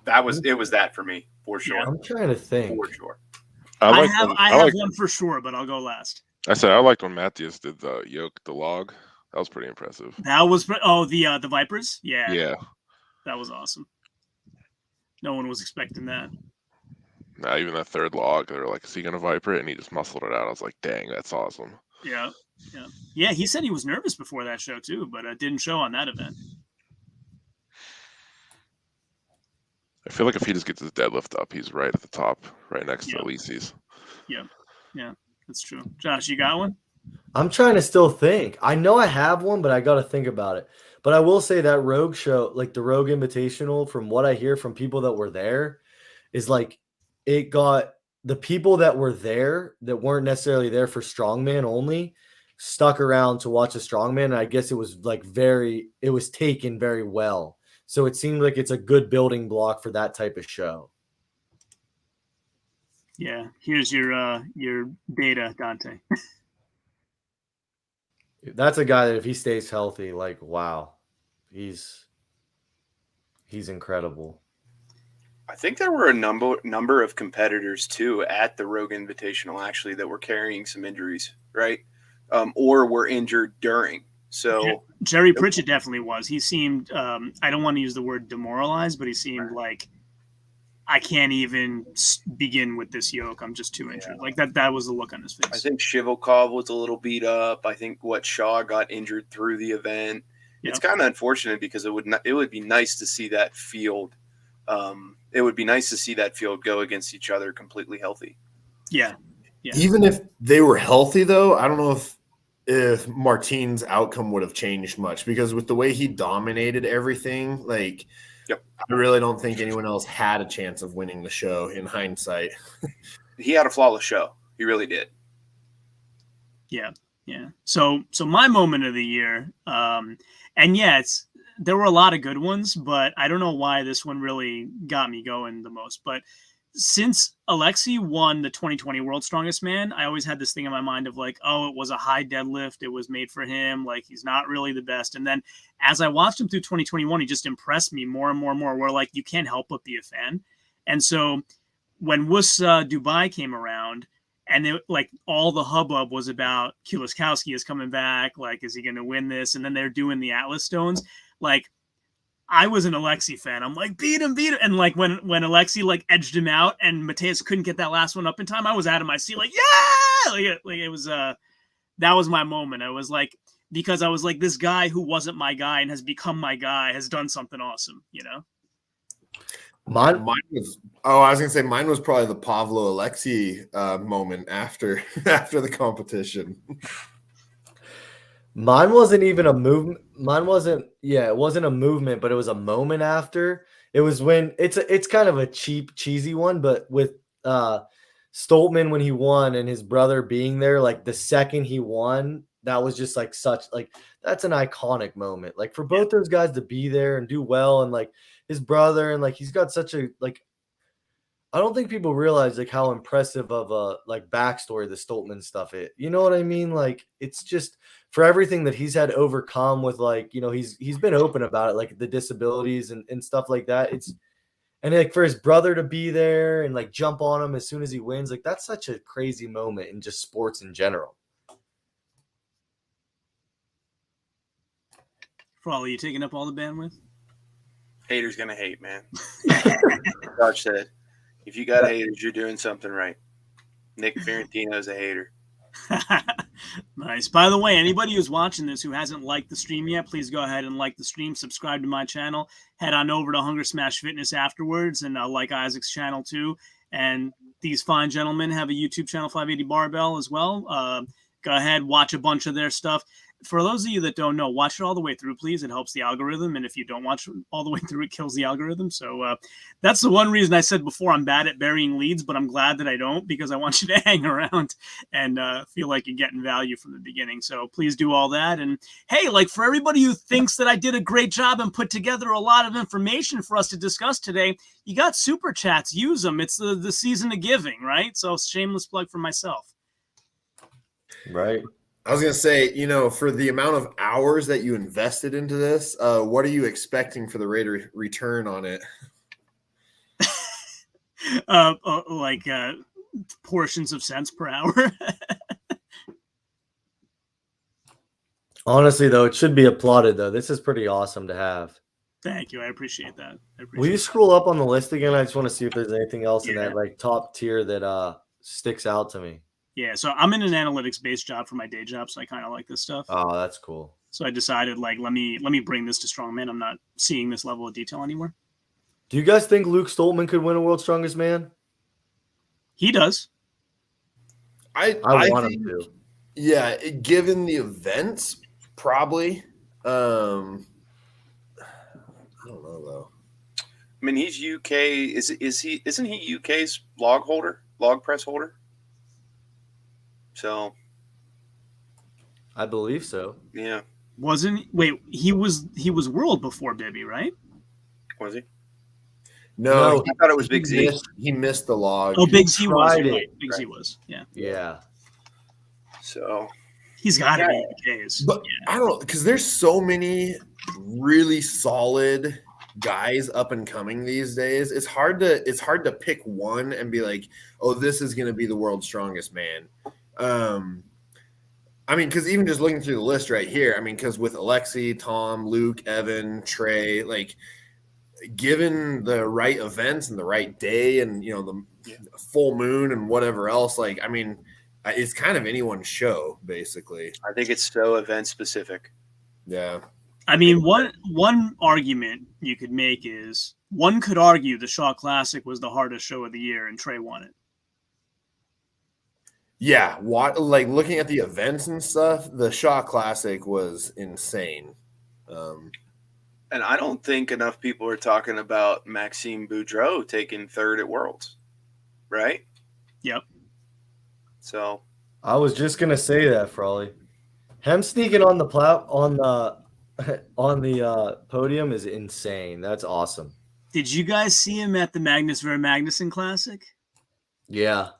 S6: It was that for me, for sure.
S4: Yeah, I'm trying to think.
S6: For sure.
S1: I have one for sure, but I'll go last.
S2: I said I liked when Matthias did the yoke, the log. That was pretty impressive.
S1: That was the Vipers. Yeah, that was awesome. No one was expecting that.
S2: Nah, even that third log, they were like, "Is he gonna viper it?" And he just muscled it out. I was like, "Dang, that's awesome."
S1: Yeah. He said he was nervous before that show too, but it didn't show on that event.
S2: I feel like if he just gets his deadlift up, he's right at the top, right next to Litzis.
S1: Yeah, that's true. Josh, you got one?
S4: I'm trying to still think. I know I have one, but I got to think about it. But I will say that Rogue show, the Rogue Invitational, from what I hear from people that were there, is it got the people that were there that weren't necessarily there for strongman only stuck around to watch a strongman. And I guess it was it was taken very well. So it seemed like it's a good building block for that type of show.
S1: Yeah. Here's your data, Dante.
S4: That's a guy that if he stays healthy, wow, he's incredible.
S6: I think there were a number of competitors too at the Rogue Invitational actually that were carrying some injuries, right? Or were injured during. So
S1: Jerry Pritchett definitely was. He seemed I don't want to use the word demoralized, but he seemed like, I can't even begin with this yoke. I'm just too injured. That was the look on his face.
S6: I think Shivalkov was a little beat up. I think Shaw got injured through the event. Yep. It's kind of unfortunate because it would be nice to see that field. It would be nice to see that field go against each other completely healthy.
S1: Yeah.
S5: Even if they were healthy, though, I don't know if Martin's outcome would have changed much, because with the way he dominated everything, I really don't think anyone else had a chance of winning the show in hindsight.
S6: He had a flawless show. He really did.
S1: Yeah. So my moment of the year, there were a lot of good ones, but I don't know why this one really got me going the most. But since Alexei won the 2020 World's Strongest Man, I always had this thing in my mind of it was a high deadlift. It was made for him. He's not really the best. And then as I watched him through 2021, he just impressed me more and more and more, where you can't help but be a fan. And so when WUS Dubai came around, and all the hubbub was about Kieloszkowski is coming back. Is he going to win this? And then they're doing the Atlas stones. I was an Alexei fan. I'm beat him. And when Alexei edged him out and Mateus couldn't get that last one up in time, I was out of my seat. It was that was my moment. I was because I was like, this guy who wasn't my guy and has become my guy has done something awesome, you know?
S5: Mine was I was gonna say mine was probably the Pavlo Alexei moment after the competition.
S4: Mine wasn't even a movement. Mine wasn't. Yeah, it wasn't a movement, but it was a moment after. It was when it's kind of a cheap, cheesy one, but with Stoleman when he won and his brother being there, like the second he won, that was just like that's an iconic moment. Like for both those guys to be there and do well, and like his brother, and like he's got such a like. I don't think people realize like how impressive of a like backstory the Stoleman stuff is. You know what I mean? Like it's just for everything that he's had to overcome with like, you know, he's been open about it, like the disabilities and stuff like that. And like for his brother to be there and like jump on him as soon as he wins, like that's such a crazy moment in just sports in general.
S1: Probably you taking up all the bandwidth?
S6: Haters gonna hate, man. Josh said, if you got haters, you're doing something right. Nick Fiorentino's a hater.
S1: Nice. By the way, anybody who's watching this who hasn't liked the stream yet, please go ahead and like the stream, subscribe to my channel, head on over to Hungersmash Fitness afterwards, and like Isaac's channel too. And these fine gentlemen have a YouTube channel, 580 Barbell, as well. Go ahead, watch a bunch of their stuff. For those of you that don't know, watch it all the way through, please. It helps the algorithm. And if you don't watch it all the way through, it kills the algorithm. So that's the one reason I said before I'm bad at burying leads, but I'm glad that I don't, because I want you to hang around and feel like you're getting value from the beginning. So please do all that. And hey, like for everybody who thinks that I did a great job and put together a lot of information for us to discuss today, you got super chats. Use them. It's the season of giving, right? So shameless plug for myself.
S4: Right.
S5: I was going to say, you know, for the amount of hours that you invested into this, what are you expecting for the rate of return on it?
S1: Like portions of cents per hour.
S4: Honestly, though, it should be applauded, though. This is pretty awesome to have.
S1: Thank you. I appreciate that.
S4: Will you scroll up on the list again? I just want to see if there's anything else in that like top tier that sticks out to me.
S1: Yeah, so I'm in an analytics-based job for my day job, so I kind of like this stuff.
S4: Oh, that's cool.
S1: So I decided, like, let me bring this to Strongman. I'm not seeing this level of detail anymore.
S4: Do you guys think Luke Stoleman could win a World's Strongest Man?
S1: He does.
S4: I want him to.
S5: Yeah, given the events, probably. I don't know though.
S6: I mean, he's UK. Isn't he UK's log press holder? So,
S4: I believe so.
S6: Yeah.
S1: He was world before Bibby, right?
S6: Was he?
S5: No,
S6: I thought it was Big Z.
S5: He missed the log.
S1: Oh, Big Z was.
S4: Right.
S1: Big Z was. Yeah.
S4: Yeah.
S6: So
S1: he's got to be UK's.
S5: But I don't know, because there's so many really solid guys up and coming these days. It's hard to pick one and be like, oh, this is going to be the world's strongest man. I mean, because even just looking through the list right here, I mean, because with Alexei, Tom, Luke, Evan, Trey, like, given the right events and the right day and, you know, the full moon and whatever else, like, I mean, it's kind of anyone's show, basically.
S6: I think it's so event specific.
S5: Yeah.
S1: I mean, one argument you could make is one could argue the Shaw Classic was the hardest show of the year and Trey won it.
S5: Yeah, like looking at the events and stuff, the Shaw Classic was insane.
S6: And I don't think enough people are talking about Maxime Boudreau taking third at Worlds, right?
S1: Yep.
S6: So
S4: I was just gonna say that, Frawley. Him sneaking on the podium is insane. That's awesome.
S1: Did you guys see him at the Magnus Ver Magnuson Classic?
S4: Yeah.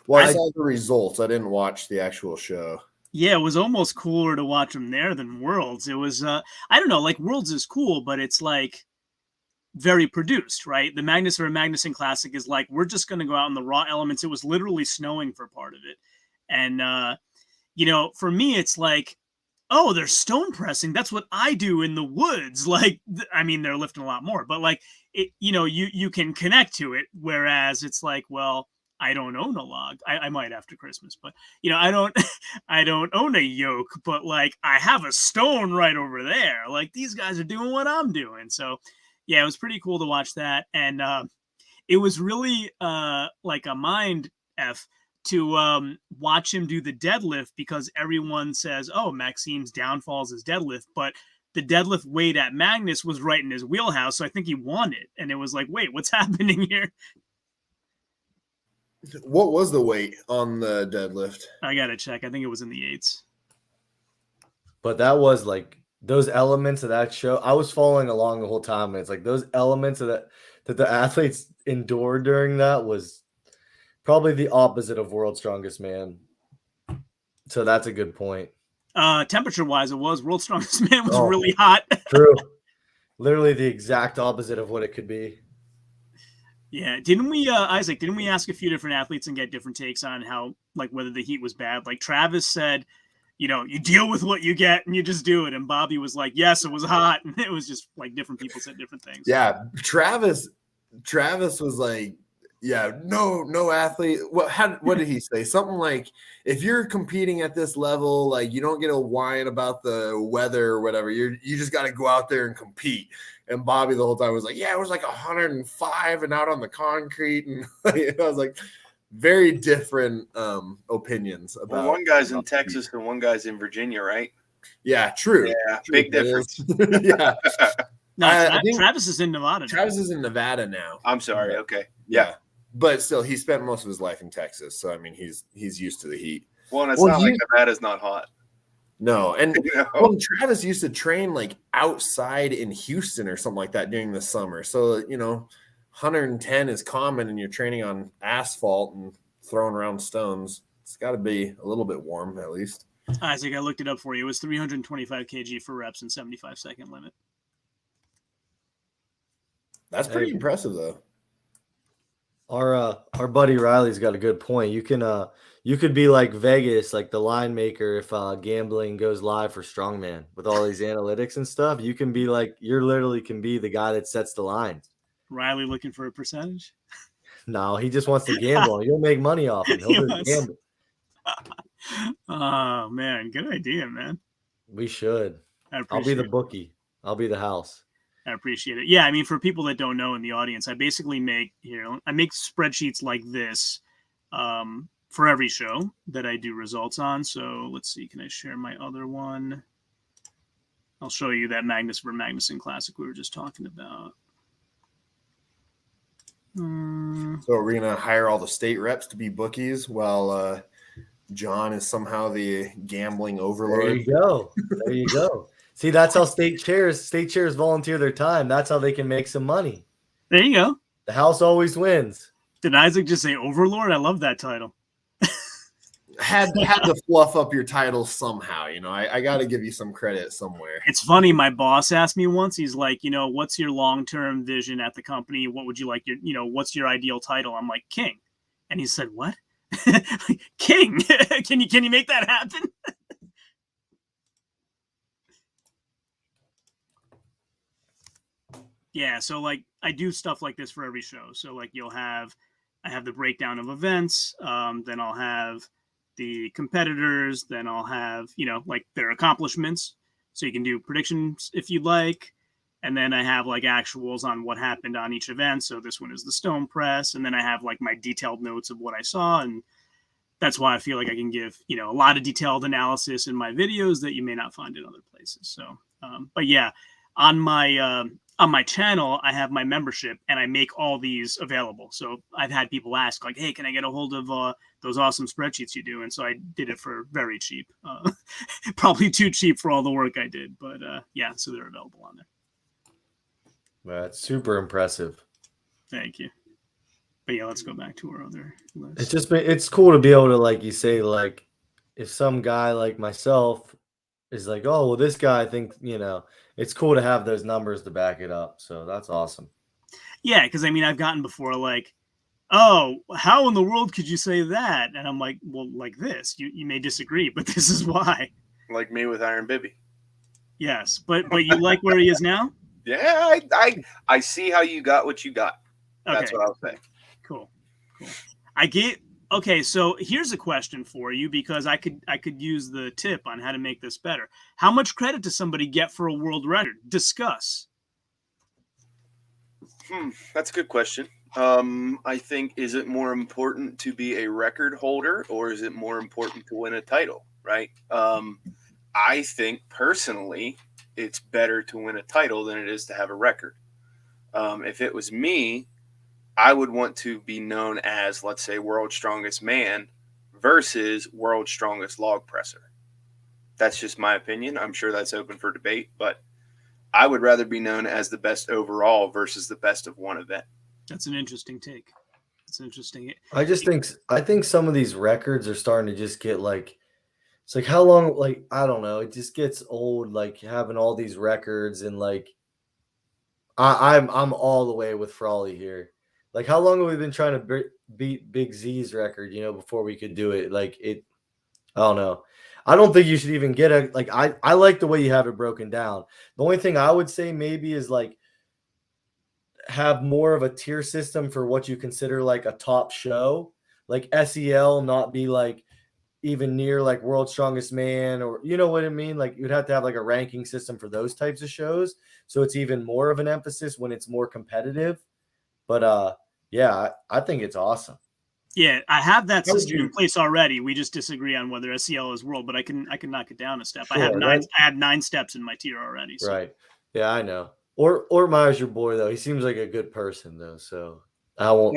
S5: Well, I saw the results. I didn't watch the actual show.
S1: Yeah, it was almost cooler to watch him there than Worlds. It was, I don't know, like Worlds is cool, but it's like very produced, right? The Magnus Ver Magnuson Classic is like, we're just going to go out in the raw elements. It was literally snowing for part of it. And, you know, for me, it's like, oh, they're stone pressing. That's what I do in the woods. Like, I mean, they're lifting a lot more, but like, it, you know, you can connect to it. Whereas it's like, well, I don't own a log. I might after Christmas, but I don't I don't own a yoke, but like I have a stone right over there. Like these guys are doing what I'm doing. So yeah, it was pretty cool to watch that. And it was really like a mind F to watch him do the deadlift, because everyone says, oh, Maxime's downfall is his deadlift, but the deadlift weight at Magnus was right in his wheelhouse. So I think he won it. And it was like, wait, what's happening here?
S5: What was the weight on the deadlift?
S1: I got to check. I think it was in the 8s.
S4: But that was like those elements of that show. I was following along the whole time. And it's like those elements of that the athletes endured during that was probably the opposite of World's Strongest Man. So that's a good point.
S1: Temperature wise, it was World's Strongest Man was really hot.
S4: True. Literally the exact opposite of what it could be.
S1: Yeah. Didn't we, Isaac, didn't we ask a few different athletes and get different takes on how, like, whether the heat was bad? Like Travis said, you deal with what you get and you just do it. And Bobby was like, yes, it was hot. And it was just like different people said different things.
S5: Yeah. Travis was like, yeah, no athlete. What did he say? Something like, if you're competing at this level, like you don't get a whine about the weather or whatever. You just got to go out there and compete. And Bobby the whole time was like, yeah, it was like 105 and out on the concrete. And I was like, very different opinions about.
S6: Well, one guy's in Texas and one guy's in Virginia, right?
S5: Yeah, true.
S6: Yeah,
S5: true.
S6: big difference.
S5: Yeah.
S1: No,
S5: I think
S1: Travis is in Nevada.
S5: Travis is in Nevada now.
S6: I'm sorry. Okay.
S5: Yeah. But still, he spent most of his life in Texas. So, I mean, he's used to the heat.
S6: Well, and it's not like Nevada's not hot.
S5: No. And well, Travis used to train like outside in Houston or something like that during the summer. So, 110 is common and you're training on asphalt and throwing around stones. It's got to be a little bit warm at least.
S1: Isaac, I looked it up for you. It was 325 kg for reps and 75-second limit.
S5: That's pretty impressive, though.
S4: Our buddy Riley's got a good point. You could be like Vegas, like the line maker, if gambling goes live for Strongman with all these analytics and stuff. You can be like, you're literally can be the guy that sets the lines.
S1: Riley looking for a percentage?
S4: No, he just wants to gamble. You'll make money off him. He'll just gamble.
S1: Oh man, good idea, man.
S4: We should. I'll be the bookie. I'll be the house.
S1: I appreciate it. Yeah, I mean, for people that don't know in the audience, I basically make spreadsheets like this for every show that I do results on. So let's see, can I share my other one? I'll show you that Magnus for Magnuson Classic we were just talking about.
S5: So are we going to hire all the state reps to be bookies while John is somehow the gambling overlord?
S4: There you go. There you go. See, that's how state chairs volunteer their time. That's how they can make some money.
S1: There you go.
S4: The house always wins.
S1: Did Isaac just say overlord? I love that title.
S5: Had to fluff up your title somehow. I got to give you some credit somewhere.
S1: It's funny. My boss asked me once, he's like, what's your long-term vision at the company? What would you like what's your ideal title? I'm like, King. And he said, what? King. Can you make that happen? Yeah, so like I do stuff like this for every show. So like I have the breakdown of events, then I'll have the competitors, then I'll have, like their accomplishments. So you can do predictions if you'd like. And then I have like actuals on what happened on each event. So this one is the stone press. And then I have like my detailed notes of what I saw. And that's why I feel like I can give, a lot of detailed analysis in my videos that you may not find in other places. So, but yeah, on my channel, I have my membership and I make all these available. So I've had people ask like, hey, can I get a hold of those awesome spreadsheets you do? And so I did it for very cheap, probably too cheap for all the work I did. But yeah, so they're available on there.
S4: That's super impressive.
S1: Thank you. But yeah, let's go back to our other list.
S4: It's cool to be able to, like you say, like if some guy like myself is like, oh, well, this guy, I think, it's cool to have those numbers to back it up. So that's awesome.
S1: Yeah, because I mean, I've gotten before like, oh, how in the world could you say that? And I'm like, well, like this. You may disagree, but this is why.
S6: Like me with Iron Bibby.
S1: Yes, but you like where he is now?
S6: Yeah, I see how you got what you got. That's
S1: Okay.
S6: what I'll say.
S1: Cool. I get okay. So here's a question for you because I could use the tip on how to make this better. How much credit does somebody get for a world record? Discuss.
S6: That's a good question. I think, is it more important to be a record holder or is it more important to win a title? Right. I think personally, it's better to win a title than it is to have a record. If it was me, I would want to be known as, let's say, world's strongest man versus world's strongest log presser. That's just my opinion. I'm sure that's open for debate, but I would rather be known as the best overall versus the best of one event.
S1: That's an interesting take. That's interesting.
S4: I think some of these records are starting to just get like, it's like how long, like, I don't know, it just gets old, like having all these records and like I'm all the way with Frawley here. Like, how long have we been trying to beat Big Z's record, before we could do it? Like, I don't know. I don't think you should even get a, like, I like the way you have it broken down. The only thing I would say maybe is like have more of a tier system for what you consider like a top show, like SEL, not be like even near like World's Strongest Man, or you know what I mean? Like you'd have to have like a ranking system for those types of shows. So it's even more of an emphasis when it's more competitive. But yeah, I think it's awesome.
S1: Yeah, I have that system in place already. We just disagree on whether SEL is world, but I can knock it down a step. Sure, I had 9 steps in my tier already. So.
S4: Right. Yeah, I know. Or Myers your boy though. He seems like a good person though. So I won't.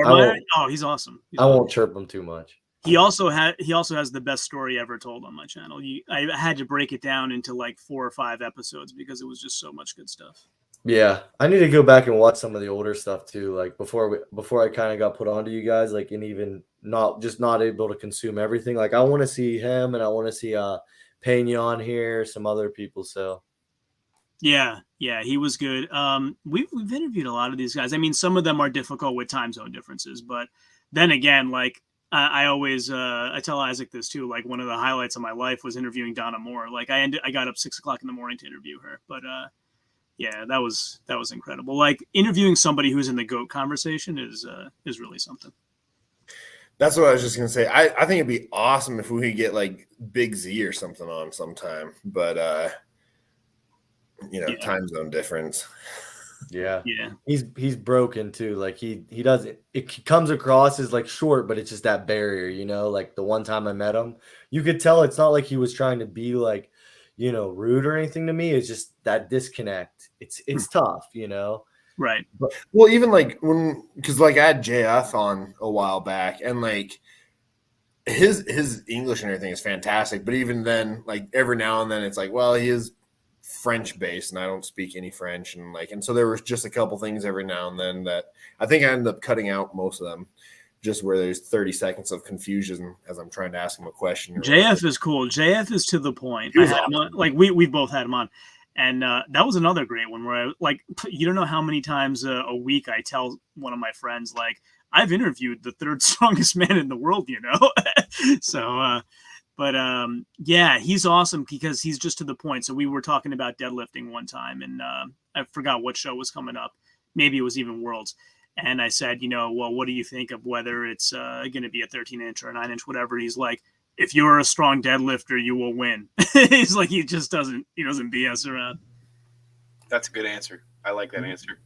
S1: Oh, he's awesome.
S4: I won't chirp him too much.
S1: He also has the best story ever told on my channel. I had to break it down into like 4 or 5 episodes because it was just so much good stuff.
S4: Yeah, I need to go back and watch some of the older stuff too. Like before I kind of got put onto you guys, like, and even not able to consume everything. Like I want to see him, and I want to see Pena on here, some other people. So
S1: yeah, he was good. We've interviewed a lot of these guys. I mean, some of them are difficult with time zone differences, but then again, like I always I tell Isaac this too. Like one of the highlights of my life was interviewing Donna Moore. Like I got up 6 o'clock in the morning to interview her, but yeah, that was incredible. Like interviewing somebody who's in the GOAT conversation is really something.
S5: That's what I was just gonna say. I think it'd be awesome if we could get like Big Z or something on sometime, but yeah. Time zone difference.
S4: Yeah. He's broken too. Like he doesn't. It comes across as like short, but it's just that barrier. Like the one time I met him, you could tell it's not like he was trying to be like, rude or anything to me. It's just that disconnect. It's tough,
S1: Right.
S5: But, well, even like because like I had JF on a while back, and like his English and everything is fantastic. But even then, like every now and then, it's like, well, he is French based, and I don't speak any French, and so there was just a couple things every now and then that I think I ended up cutting out most of them. Just where there's 30 seconds of confusion as I'm trying to ask him a question.
S1: JF is cool. JF is to the point. I had him on, like we both had him on, and that was another great one where you don't know how many times a week I tell one of my friends like I've interviewed the 3rd strongest man in the world, So, but yeah, he's awesome because he's just to the point. So we were talking about deadlifting one time, and I forgot what show was coming up. Maybe it was even Worlds. And I said, well, what do you think of whether it's going to be a 13-inch or a 9-inch, whatever? He's like, if you're a strong deadlifter, you will win. He's like, he doesn't BS around.
S6: That's a good answer. I like that answer.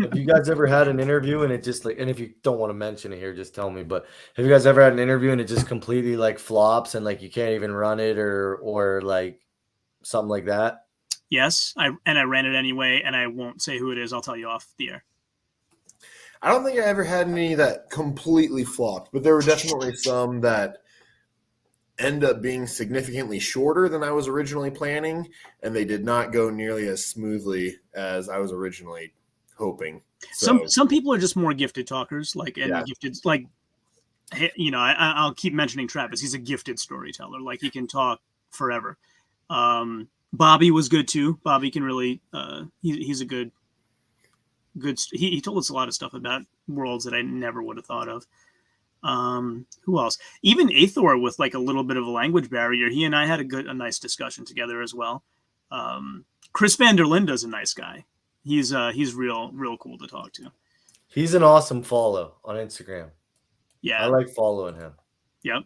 S4: Have you guys ever had an interview and it just like, and if you don't want to mention it here, just tell me, but have you guys ever had an interview and it just completely like flops and like you can't even run it or like something like that?
S1: Yes. I ran it anyway, and I won't say who it is. I'll tell you off the air.
S5: I don't think I ever had any that completely flopped, but there were definitely some that end up being significantly shorter than I was originally planning, and they did not go nearly as smoothly as I was originally hoping. So,
S1: some people are just more gifted talkers, gifted, like, I'll keep mentioning Travis. He's a gifted storyteller. Like he can talk forever. Bobby was good too. Bobby can really, he's a good. He told us a lot of stuff about worlds that I never would have thought of. Who else? Even Athor with like a little bit of a language barrier. He and I had a nice discussion together as well. Chris Van der Linda's a nice guy. He's real cool to talk to.
S4: He's an awesome follow on Instagram.
S1: Yeah.
S4: I like following him.
S1: Yep.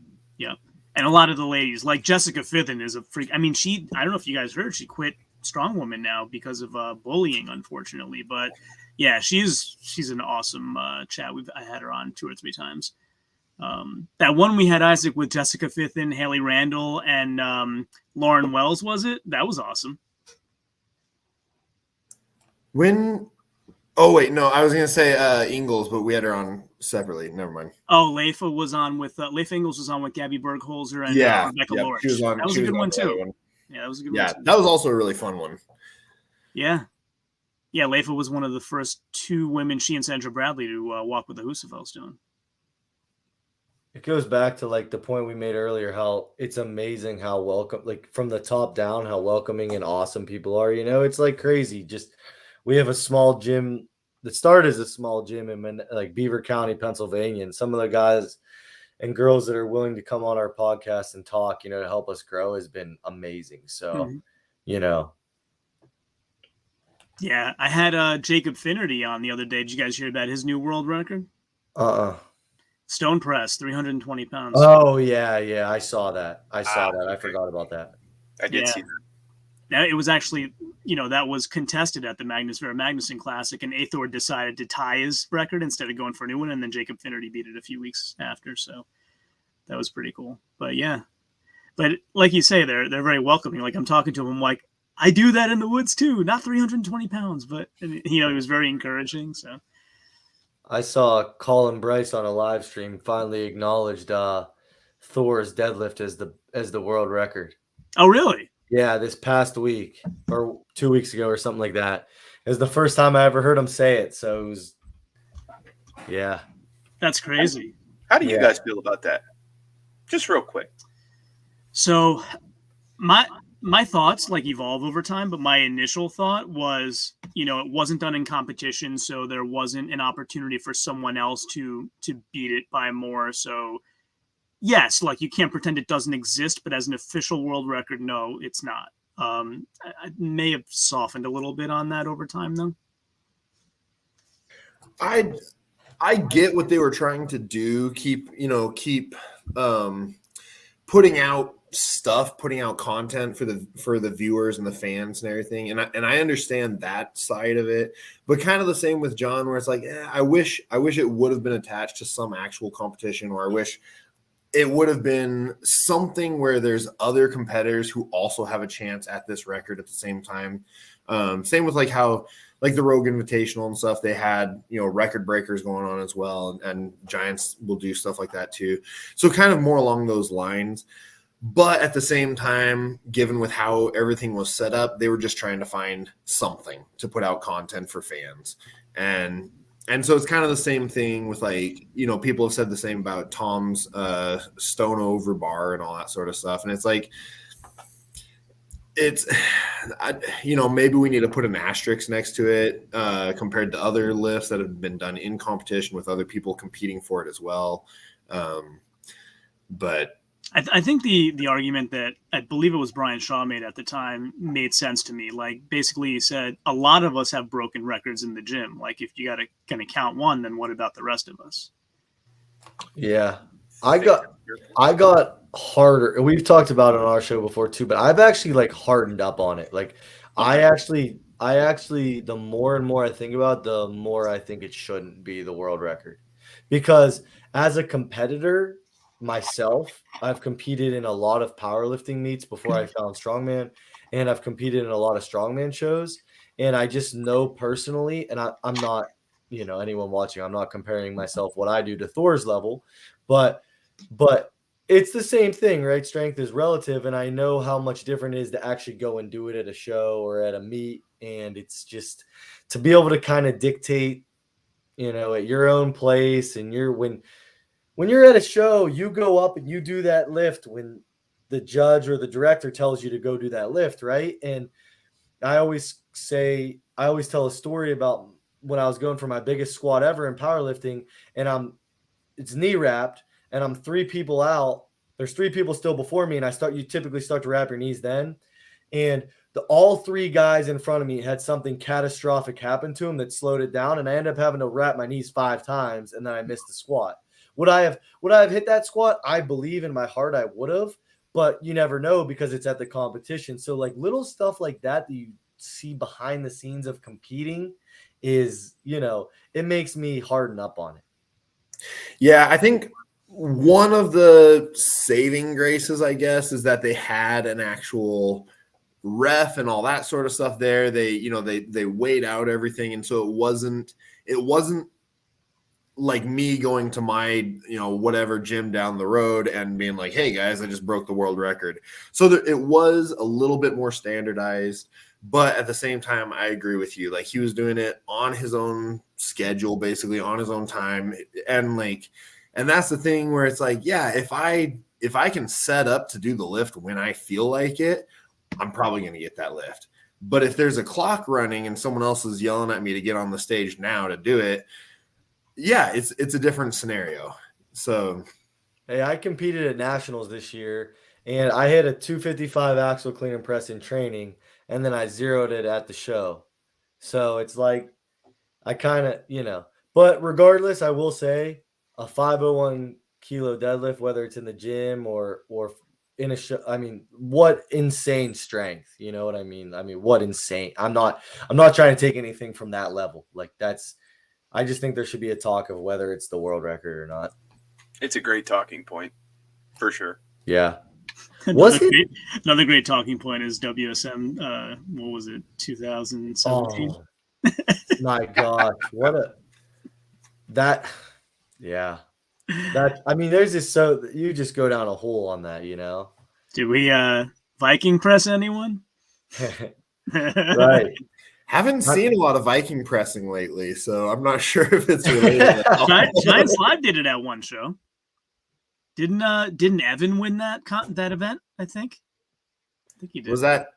S1: And a lot of the ladies, like Jessica Fithen, is a freak. I mean, I don't know if you guys heard, she quit Strongwoman now because of bullying, unfortunately. But yeah, she's an awesome chat. I had her on 2 or 3 times. That one we had, Isaac, with Jessica Fithen, Haley Randall, and Lauren Wells, was it? That was awesome.
S5: Oh wait, no, I was gonna say Ingalls, but we had her on separately. Never mind.
S1: Oh, Leifa was on with Leif Ingalls was on with Gabby Bergholzer and Rebecca Lorich.
S5: She was on.
S1: That was a good one too.
S5: One.
S1: Yeah, that was a good one.
S5: Yeah,
S1: too.
S5: that was also a really fun one.
S1: Yeah. Leifa was one of the first 2 women, she and Sandra Bradley, to walk with the Husafel stone.
S4: It goes back to like the point we made earlier, how it's amazing how welcome, like from the top down, how welcoming and awesome people are. You know, it's like crazy. Just we have a small gym that started as a small gym in like Beaver County, Pennsylvania, and some of the guys and girls that are willing to come on our podcast and talk, you know, to help us grow has been amazing. So, you know.
S1: Yeah, I had Jacob Finnerty on the other day. Did you guys hear about his new world record? Stone press, 320 pounds.
S4: Oh, yeah. I saw that. I forgot about that.
S6: I did see that.
S1: Now, it was actually, you know, that was contested at the Magnus Vera Magnuson Classic, and Athor decided to tie his record instead of going for a new one, and then Jacob Finnerty beat it a few weeks after, so that was pretty cool. But yeah, but like you say, they're very welcoming. Like I'm talking to him, I'm like, I do that in the woods too, not 320 pounds, but you know, he was very encouraging. So
S4: I saw Colin Bryce on a live stream finally acknowledged Thor's deadlift as the world record.
S1: Oh, really?
S4: Yeah, this past week or 2 weeks ago or something like that. It was the first time I ever heard him say it. So it was, yeah.
S1: That's crazy.
S6: How do you guys feel about that? Just real quick.
S1: So my thoughts like evolve over time, but my initial thought was, you know, it wasn't done in competition, so there wasn't an opportunity for someone else to beat it by more. So yes, like you can't pretend it doesn't exist, but as an official world record, no, it's not. I may have softened a little bit on that over time, though.
S5: I get what they were trying to do. Keep putting out stuff, putting out content for the viewers and the fans and everything. And I understand that side of it, but kind of the same with John, where it's like, I wish it would have been attached to some actual competition, or I wish it would have been something where there's other competitors who also have a chance at this record at the same time. Same with like how like the Rogue Invitational and stuff, they had, you know, record breakers going on as well. And Giants will do stuff like that too. So kind of more along those lines. But at the same time, given with how everything was set up, they were just trying to find something to put out content for fans. And so it's kind of the same thing with, like, you know, people have said the same about Tom's stone over bar and all that sort of stuff. And it's like, you know, maybe we need to put an asterisk next to it compared to other lifts that have been done in competition with other people competing for it as well. But
S1: I think the argument that I believe it was Brian Shaw made at the time made sense to me. Like, basically he said, a lot of us have broken records in the gym. Like, if you gonna count one, then what about the rest of us?
S4: Yeah. I got harder, and we've talked about it on our show before too, but I've actually like hardened up on it. Like I actually the more and more I think about it, the more I think it shouldn't be the world record. Because as a competitor myself, I've competed in a lot of powerlifting meets before I found Strongman, and I've competed in a lot of Strongman shows. And I just know personally, and I'm not, you know, anyone watching, I'm not comparing myself what I do to Thor's level, but it's the same thing, right? Strength is relative, and I know how much different it is to actually go and do it at a show or at a meet. And it's just to be able to kind of dictate, you know, at your own place, and when you're at a show, you go up and you do that lift when the judge or the director tells you to go do that lift, right? And I always tell a story about when I was going for my biggest squat ever in powerlifting, and it's knee wrapped, and I'm 3 people out. There's 3 people still before me, and you typically start to wrap your knees then. And all 3 guys in front of me had something catastrophic happen to them that slowed it down, and I ended up having to wrap my knees 5 times, and then I missed the squat. Would I have hit that squat? I believe in my heart I would have, but you never know because it's at the competition. So like little stuff like that you see behind the scenes of competing is, it makes me harden up on it.
S5: Yeah, I think one of the saving graces, I guess, is that they had an actual ref and all that sort of stuff there. They weighed out everything, and so it wasn't like me going to my whatever gym down the road and being like, hey guys, I just broke the world record. So it was a little bit more standardized, but at the same time I agree with you, like he was doing it on his own schedule, basically on his own time, and that's the thing where it's like, yeah, if I can set up to do the lift when I feel like it, I'm probably going to get that lift. But if there's a clock running and someone else is yelling at me to get on the stage now to do it, yeah, it's a different scenario. So,
S4: hey, I competed at nationals this year, and I hit a 255 axle clean and press in training, and then I zeroed it at the show. So it's like I kind of, but regardless, I will say a 501 kilo deadlift, whether it's in the gym or in a show, I mean, what insane strength, you know what I mean? I mean, what insane. I'm not trying to take anything from that level. Like I just think there should be a talk of whether it's the world record or not.
S6: It's a great talking point, for sure.
S4: Yeah.
S1: Another great talking point is WSM. What was it? 2017.
S4: Oh, my gosh. I mean, there's just you just go down a hole on that,
S1: Did we Viking press anyone?
S4: Right.
S5: Haven't seen a lot of Viking pressing lately, so I'm not sure if it's related at all.
S1: Giants Live did it at one show. Didn't Evan win that event? I think he did.
S5: Was that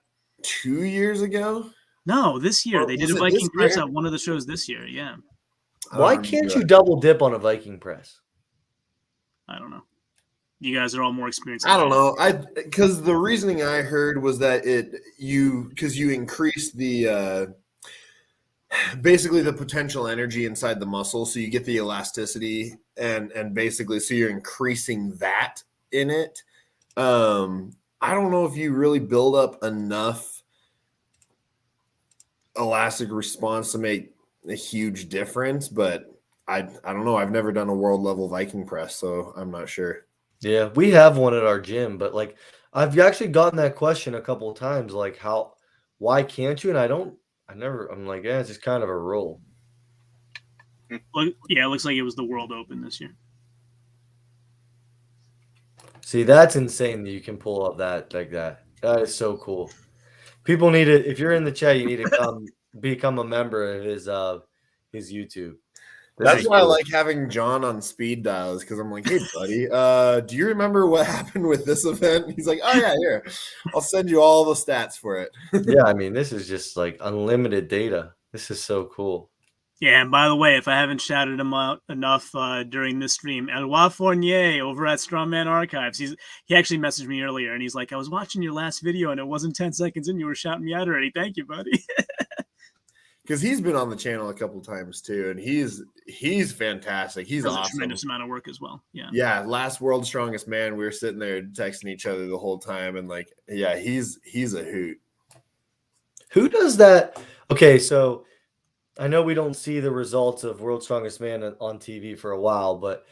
S5: 2 years ago?
S1: No, this year. They did a Viking press at one of the shows this year. Yeah.
S4: Why can't you double dip on a Viking press?
S1: I don't know. You guys are all more experienced.
S5: I don't know. Because the reasoning I heard was that you increase the basically the potential energy inside the muscle, so you get the elasticity and basically so you're increasing that in it. I don't know if you really build up enough elastic response to make a huge difference, but I don't know. I've never done a world level Viking press, so I'm not sure.
S4: Yeah, we have one at our gym, but like I've actually gotten that question a couple of times, like why can't you? And I'm like, yeah, it's just kind of a rule.
S1: Well, yeah, it looks like it was the World Open this year.
S4: See, that's insane that you can pull up that like that. That is so cool. People need to, if you're in the chat, you need to come become a member of his YouTube.
S5: That's why I like having John on speed dial, because I'm like, hey, buddy, do you remember what happened with this event? And he's like, oh, yeah, here. I'll send you all the stats for it.
S4: Yeah, I mean, this is just like unlimited data. This is so cool.
S1: Yeah, and by the way, if I haven't shouted him out enough during this stream, Eloi Fournier over at Strongman Archives, he actually messaged me earlier, and he's like, I was watching your last video, and it wasn't 10 seconds in. You were shouting me out already. Thank you, buddy.
S5: Because he's been on the channel a couple times too, and he's fantastic. He's awesome.
S1: A tremendous amount of work as well. Yeah.
S5: Yeah. Last World's Strongest Man, we were sitting there texting each other the whole time, and like, yeah, he's a hoot.
S4: Who does that? Okay, so I know we don't see the results of World's Strongest Man on TV for a while, but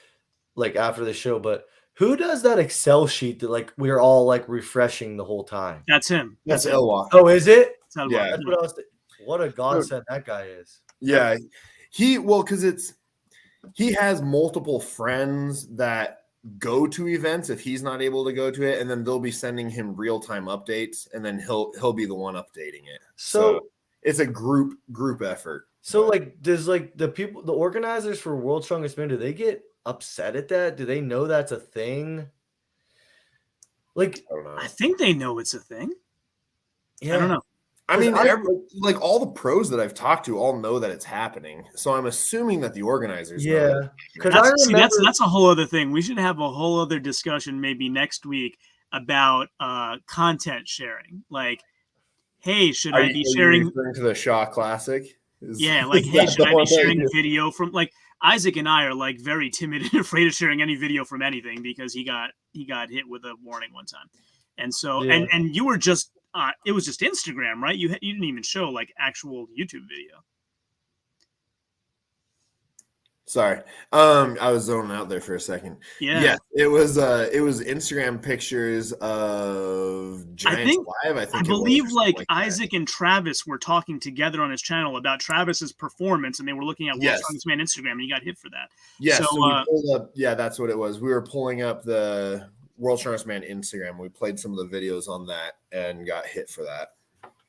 S4: like after the show, but who does that Excel sheet that like we're all like refreshing the whole time?
S1: That's him.
S5: That's Elway.
S4: Oh, is it?
S5: Yeah.
S4: That's what I was What a godsend that guy is.
S5: Yeah. Because he has multiple friends that go to events if he's not able to go to it, and then they'll be sending him real-time updates, and then he'll be the one updating it. So it's a group effort.
S4: So like does like the organizers for World's Strongest Man, do they get upset at that? Do they know that's a thing? Like
S5: I don't know.
S1: I think they know it's a thing.
S4: Yeah.
S1: I don't know.
S5: I mean, like all the pros that I've talked to all know that it's happening. So I'm assuming that the organizers know.
S4: Yeah. Because
S1: that's a whole other thing. We should have a whole other discussion maybe next week about content sharing. Like, hey, should I be sharing
S5: to the Shaw Classic?
S1: Like, hey, should I be sharing video from like Isaac and I are like very timid and afraid of sharing any video from anything because he got hit with a warning one time. And so,
S4: Yeah.
S1: and you were just, it was just Instagram, right? You didn't even show like actual YouTube video.
S5: Sorry. I was zoning out there for a second.
S1: Yeah.
S5: Yes, it was Instagram pictures of Giants Live,
S1: I believe like Isaac and Travis were talking together on his channel about Travis's performance, and they were looking at World's Strongest Man Instagram, and he got hit for that.
S5: Yes, so we pulled up, that's what it was. We were pulling up the World's Strongest Man Instagram. We played some of the videos on that and got hit for that.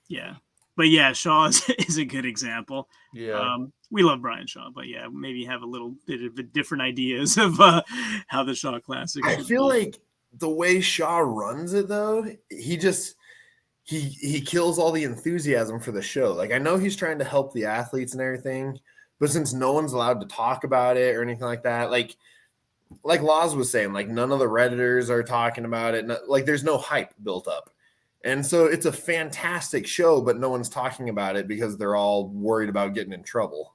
S1: Yeah. But yeah, Shaw is a good example.
S4: Yeah.
S1: We love Brian Shaw, but yeah, maybe have a little bit of different ideas of how the Shaw Classic.
S5: I feel like the way Shaw runs it, though, he kills all the enthusiasm for the show. Like, I know he's trying to help the athletes and everything, but since no one's allowed to talk about it or anything like that, like Laws was saying, like none of the Redditors are talking about it. Like, there's no hype built up. And so it's a fantastic show, but no one's talking about it because they're all worried about getting in trouble.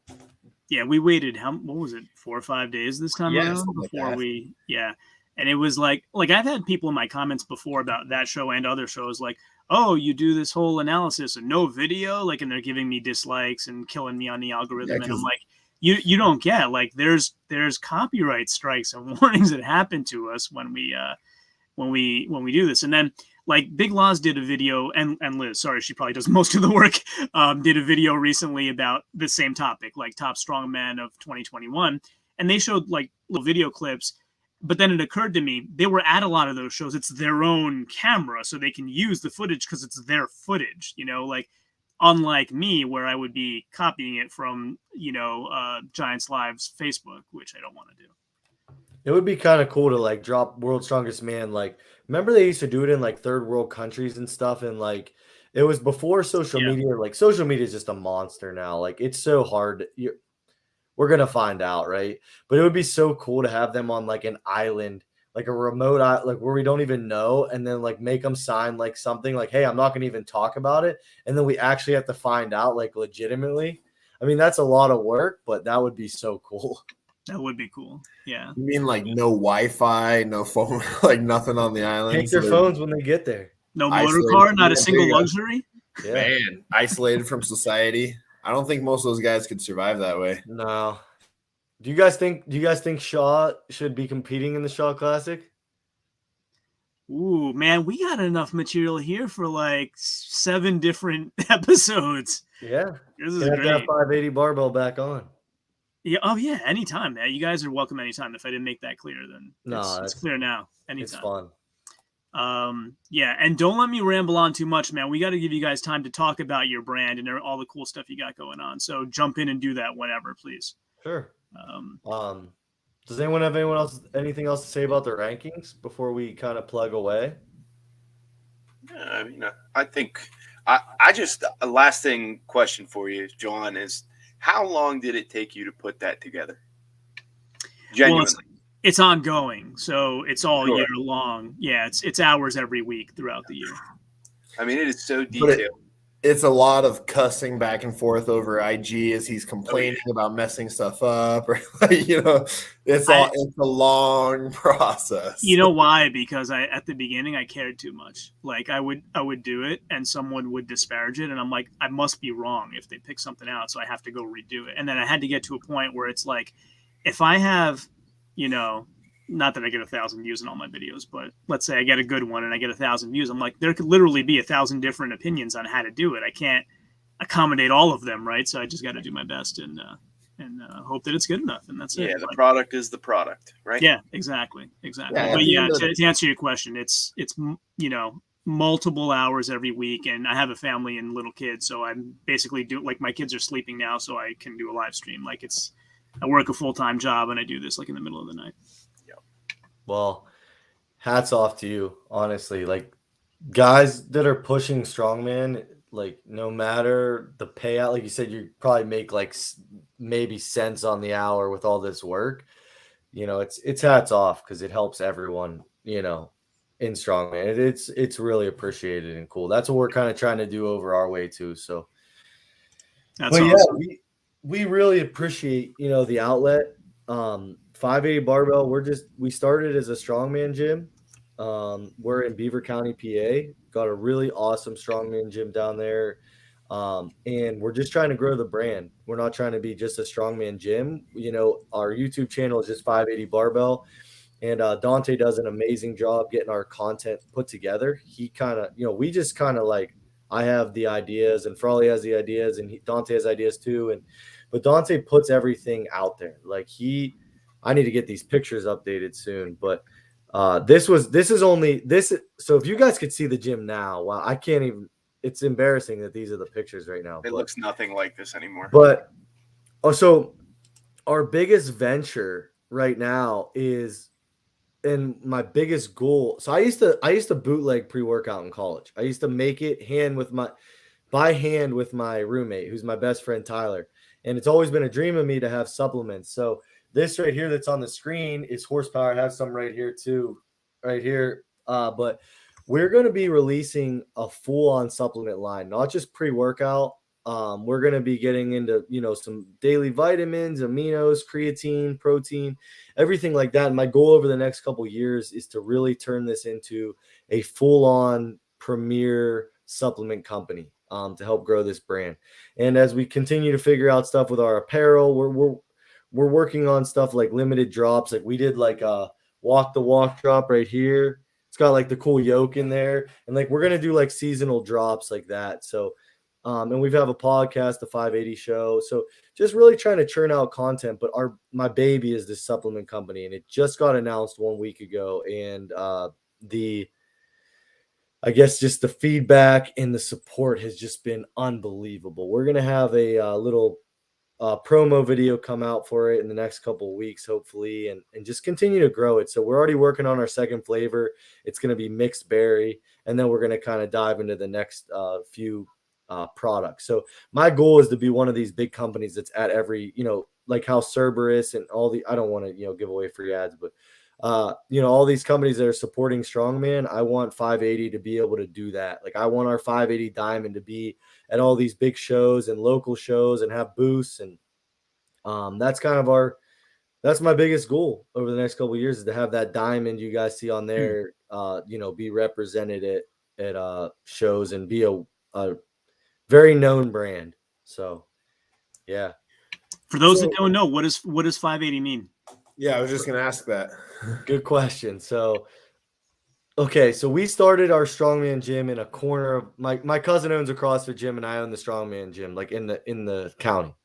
S1: Yeah, we waited, what was it, 4 or 5 days this time around before and it was like I've had people in my comments before about that show and other shows like, oh, you do this whole analysis and no video, like, and they're giving me dislikes and killing me on the algorithm. And I'm like, you don't get, like, there's copyright strikes and warnings that happen to us when we do this. And then, like, Big Laws did a video, and Liz, sorry, she probably does most of the work, did a video recently about the same topic, like top strongmen of 2021. And they showed like little video clips, but then it occurred to me, they were at a lot of those shows. It's their own camera, so they can use the footage because it's their footage, like unlike me, where I would be copying it from, Giants Live's Facebook, which I don't want to do.
S4: It would be kind of cool to like drop World's Strongest Man. Like, remember they used to do it in like third world countries and stuff. And like, it was before social media. Like, social media is just a monster now. Like, it's so hard. We're going to find out, right? But it would be so cool to have them on like an island, like a remote, like where we don't even know. And then like make them sign like something like, hey, I'm not going to even talk about it. And then we actually have to find out like legitimately. I mean, that's a lot of work, but that would be so cool.
S1: That would be cool. Yeah.
S5: You mean like no Wi-Fi, no phone, like nothing on the island?
S4: Take their phones when they get there.
S1: No motor car, not a single luxury.
S4: Yeah.
S5: Man, isolated from society. I don't think most of those guys could survive that way.
S4: No. Do you guys think Shaw should be competing in the Shaw Classic?
S1: Ooh, man, we got enough material here for like 7 different episodes.
S4: Yeah.
S1: This is great.
S4: That 580 barbell back on.
S1: Yeah. Oh, yeah. Anytime, man. You guys are welcome anytime. If I didn't make that clear, then it's clear now. Anytime.
S4: It's fun.
S1: Yeah. And don't let me ramble on too much, man. We got to give you guys time to talk about your brand and all the cool stuff you got going on. So jump in and do that whenever, please.
S4: Sure. Does anyone have anything else to say about the rankings before we kind of plug away?
S6: Yeah, I mean, I think I just a last thing question for you, John, is how long did it take you to put that together? Genuinely.
S1: Well, it's ongoing, so it's all year long. Yeah, it's hours every week throughout the year.
S6: I mean, it is so detailed.
S5: It's a lot of cussing back and forth over IG as he's complaining about messing stuff up, or it's a long process.
S1: You know why? Because at the beginning I cared too much. Like I would do it and someone would disparage it, and I'm like, I must be wrong if they pick something out, so I have to go redo it. And then I had to get to a point where it's like, if I have, not that I get 1,000 views in all my videos, but let's say I get a good one and I get 1,000 views. I'm like, there could literally be 1,000 different opinions on how to do it. I can't accommodate all of them, right? So I just got to do my best and hope that it's good enough, and that's it.
S6: Yeah, the product is the product, right?
S1: Yeah, exactly.
S5: Yeah,
S1: but yeah, to answer your question, it's multiple hours every week, and I have a family and little kids, so I'm basically like my kids are sleeping now, so I can do a live stream. Like I work a full-time job and I do this like in the middle of the night.
S4: Well, hats off to you, honestly. Like, guys that are pushing strongman, like, no matter the payout, like you said, you probably make like maybe cents on the hour with all this work. It's hats off because it helps everyone, in strongman. It's really appreciated and cool. That's what we're kind of trying to do over our way too. So,
S1: that's awesome.
S4: Yeah, we really appreciate, the outlet. 580 Barbell, we started as a strongman gym. We're in Beaver County, PA. Got a really awesome strongman gym down there. And we're just trying to grow the brand. We're not trying to be just a strongman gym. You know, our YouTube channel is just 580 Barbell. And Dante does an amazing job getting our content put together. He kind of, you know, we just kind of like, I have the ideas and Frawley has the ideas and Dante has ideas too. But Dante puts everything out there. Like I need to get these pictures updated soon. But this is only this. So if you guys could see the gym now, wow, I can't even. It's embarrassing that these are the pictures right now.
S6: It looks nothing like this anymore.
S4: But so our biggest venture right now is, and my biggest goal. So I used to bootleg pre-workout in college. I used to make it by hand with my roommate, who's my best friend Tyler. And it's always been a dream of me to have supplements. So this right here that's on the screen is horsepower. I have some right here too, right here. But we're going to be releasing a full-on supplement line, not just pre-workout. We're going to be getting into, you know, some daily vitamins, aminos, creatine, protein, everything like that. And my goal over the next couple of years is to really turn this into a full-on premier supplement company to help grow this brand. And as we continue to figure out stuff with our apparel, we're working on stuff like limited drops. Like we did like a walk the walk drop right here. It's got like the cool yoke in there. And like we're going to do like seasonal drops like that. So and we have a podcast, the 580 Show. So just really trying to churn out content. But my baby is this supplement company, and it just got announced 1 week ago. And I guess just the feedback and the support has just been unbelievable. We're gonna have a little promo video come out for it in the next couple of weeks, hopefully, and just continue to grow it. So we're already working on our second flavor. It's gonna be mixed berry, and then we're gonna kind of dive into the next few products. So my goal is to be one of these big companies that's at every, you know, like how Cerberus and all the, I don't want to, you know, give away free ads, but you know, all these companies that are supporting Strongman, I want 580 to be able to do that. Like I want our 580 Diamond to be at all these big shows and local shows and have booths. And that's kind of that's my biggest goal over the next couple of years, is to have that diamond you guys see on there, you know, be represented at shows and be a very known brand. So, yeah.
S1: For those that don't know, what does 580 mean?
S5: Yeah, I was just going to ask that.
S4: Good question. So, okay, so we started our strongman gym in a corner of my cousin owns a CrossFit gym, and I own the strongman gym, like in the county.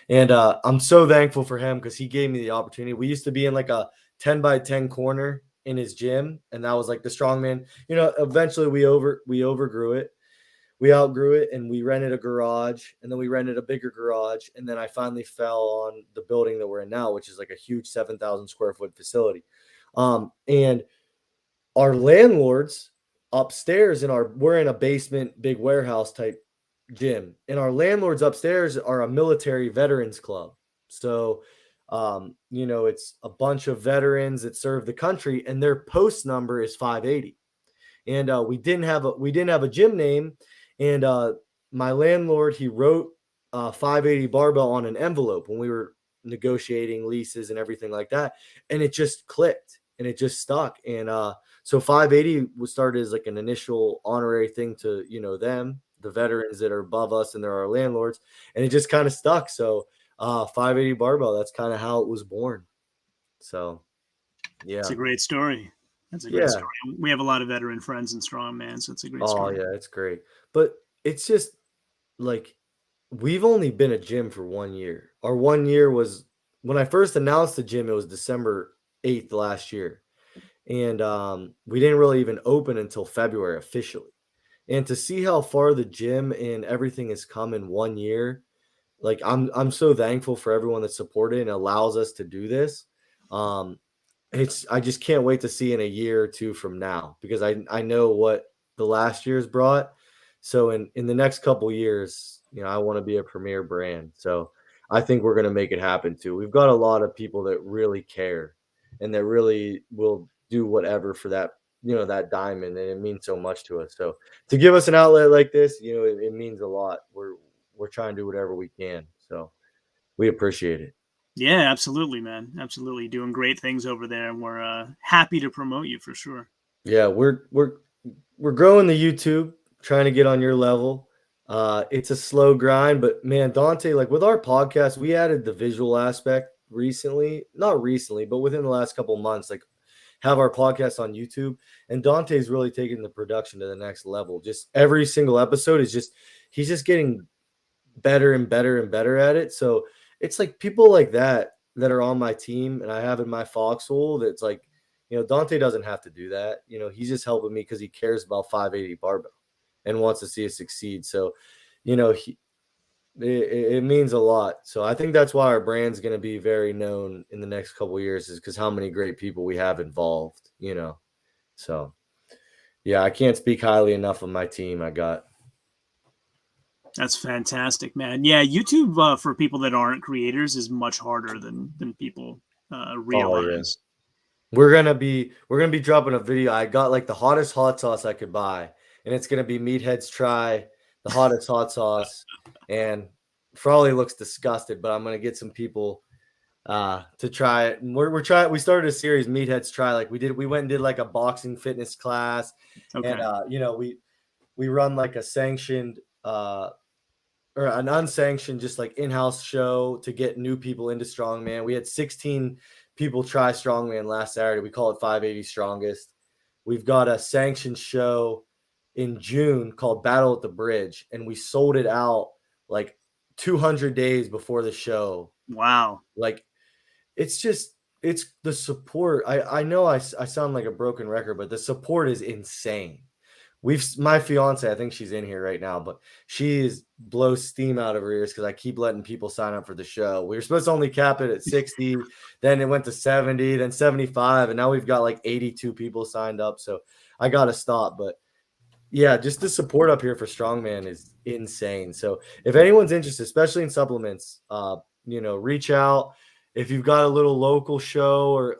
S4: And I'm so thankful for him because he gave me the opportunity. We used to be in like a 10 by 10 corner in his gym, and that was like the strongman. You know, eventually we overgrew it. We outgrew it, and we rented a garage, and then we rented a bigger garage. And then I finally fell on the building that we're in now, which is like a huge 7,000 square foot facility. And our landlords upstairs we're in a basement, big warehouse type gym, and our landlords upstairs are a military veterans club. So, you know, it's a bunch of veterans that serve the country, and their post number is 580. And we didn't have a gym name. And my landlord, he wrote 580 Barbell on an envelope when we were negotiating leases and everything like that. And it just clicked and it just stuck. And so 580 was started as like an initial honorary thing to, you know, them, the veterans that are above us, and they're our landlords. And it just kind of stuck. So 580 Barbell, that's kind of how it was born. So, yeah.
S1: It's a great story. That's a great story. We have a lot of veteran friends in Strongman, so it's a great story.
S4: Oh, yeah, it's great. But it's just like we've only been a gym for 1 year. Our 1 year was when I first announced the gym, it was December 8th last year. And we didn't really even open until February officially. And to see how far the gym and everything has come in 1 year, like I'm so thankful for everyone that supported and allows us to do this. I just can't wait to see in a year or two from now, because I know what the last year's brought. So in the next couple of years, you know, I want to be a premier brand. So I think we're going to make it happen too. We've got a lot of people that really care and that really will do whatever for that, you know, that diamond. And it means so much to us. So to give us an outlet like this, you know, it means a lot. We're trying to do whatever we can. So we appreciate it.
S1: Yeah, absolutely, man. Absolutely. Doing great things over there. And we're happy to promote you for sure.
S4: Yeah, we're growing the YouTube, trying to get on your level. It's a slow grind, but man, Dante, like with our podcast, we added the visual aspect recently, not recently, but within the last couple months, like have our podcast on YouTube. And Dante's really taking the production to the next level. Just every single episode is just, he's just getting better and better and better at it. So it's like people like that are on my team and I have in my foxhole that's like, Dante doesn't have to do that. He's just helping me because he cares about 580 barbell and wants to see us succeed. So, it means a lot. So I think that's why our brand's going to be very known in the next couple of years, is because how many great people we have involved, So yeah, I can't speak highly enough of my team I got.
S1: That's fantastic, man. Yeah, YouTube for people that aren't creators is much harder than people realize.
S4: Oh, yeah. We're gonna be dropping a video. I got like the hottest hot sauce I could buy, and it's gonna be Meatheads Try the hottest hot sauce. And Frawley looks disgusted, but I'm gonna get some people to try it. And we're trying. We started a series, Meatheads Try. Like we went and did like a boxing fitness class,
S1: Okay.
S4: and we run like a sanctioned or an unsanctioned, just like in-house show to get new people into strongman. We had 16 people try strongman last Saturday. We call it 580 Strongest. We've got a sanctioned show in June called Battle at the Bridge, and we sold it out like 200 days before the show.
S1: Wow.
S4: Like it's the support. I know I sound like a broken record, but the support is insane. My fiance, I think she's in here right now, but she blows steam out of her ears because I keep letting people sign up for the show. We were supposed to only cap it at 60, then it went to 70, then 75, and now we've got like 82 people signed up. So I got to stop. But yeah, just the support up here for Strongman is insane. So if anyone's interested, especially in supplements, reach out. If you've got a little local show or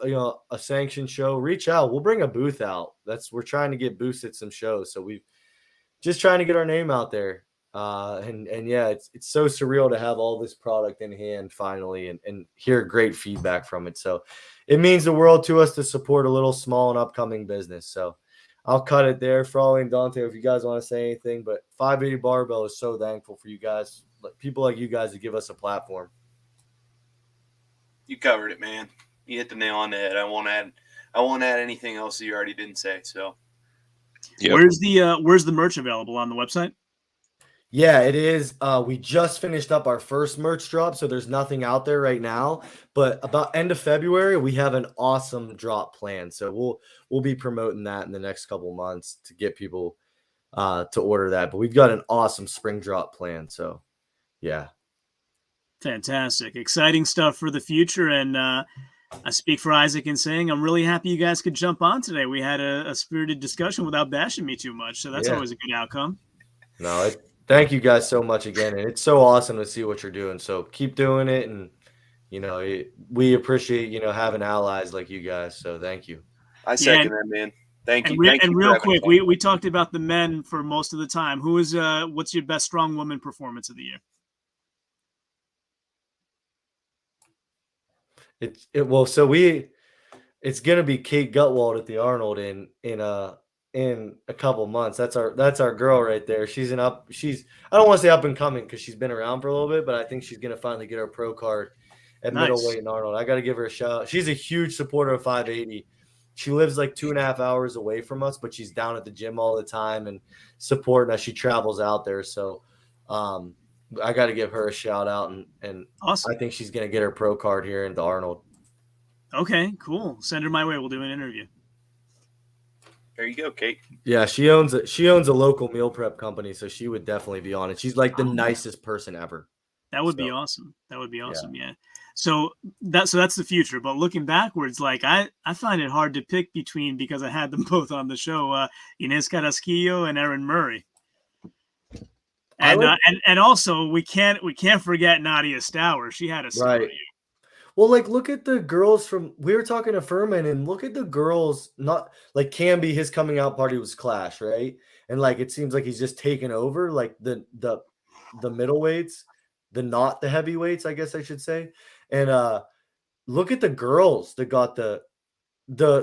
S4: a sanctioned show, reach out. We'll bring a booth out. We're trying to get booths at some shows, so we just trying to get our name out there. And yeah, it's so surreal to have all this product in hand finally and hear great feedback from it. So it means the world to us to support a little small and upcoming business. So I'll cut it there. Frawley and Dante, if you guys want to say anything, but 580 Barbell is so thankful for you guys, people like you guys, to give us a platform.
S6: You covered it, man. You hit the nail on the head. I won't add anything else that you already didn't say. So,
S2: Yep.
S1: Where's the merch available on the website?
S4: Yeah, it is. We just finished up our first merch drop, so there's nothing out there right now. But about end of February, we have an awesome drop planned. So we'll be promoting that in the next couple months to get people to order that. But we've got an awesome spring drop plan. So yeah.
S1: Fantastic. Exciting stuff for the future. And I speak for Isaac in saying I'm really happy you guys could jump on today. We had a spirited discussion without bashing me too much. So that's always a good outcome.
S4: No, thank you guys so much again. And it's so awesome to see what you're doing. So keep doing it. And, we appreciate, having allies like you guys. So thank you.
S6: I second that, man. Thank you.
S1: And real quick, we talked about the men for most of the time. What's your best strong woman performance of the year?
S4: It's gonna be Kate Gutwald at the Arnold in a couple months. That's our girl right there. I don't want to say up and coming because she's been around for a little bit, but I think she's gonna finally get her pro card at middleweight in Arnold. I got to give her a shout. She's a huge supporter of 580. She lives like 2.5 hours away from us, but she's down at the gym all the time and supporting us. She travels out there, so I got to give her a shout out, and awesome. I think she's going to get her pro card here in the Arnold.
S1: Okay, cool. Send her my way. We'll do an interview.
S6: There you go, Kate.
S4: Yeah, she owns a local meal prep company, so she would definitely be on it. She's like the nicest person ever.
S1: That would be awesome. That would be awesome. Yeah. So that's the future. But looking backwards, like I find it hard to pick between, because I had them both on the show, Inez Carrasquillo and Erin Murray. And also we can't forget Nadia Stower. She had a story.
S4: Right. Well, like look at the girls we were talking to Furman, and look at the girls. Not like Camby, his coming out party was Clash, right? And like it seems like he's just taken over like the middleweights, not the heavyweights, I guess I should say. And look at the girls that got the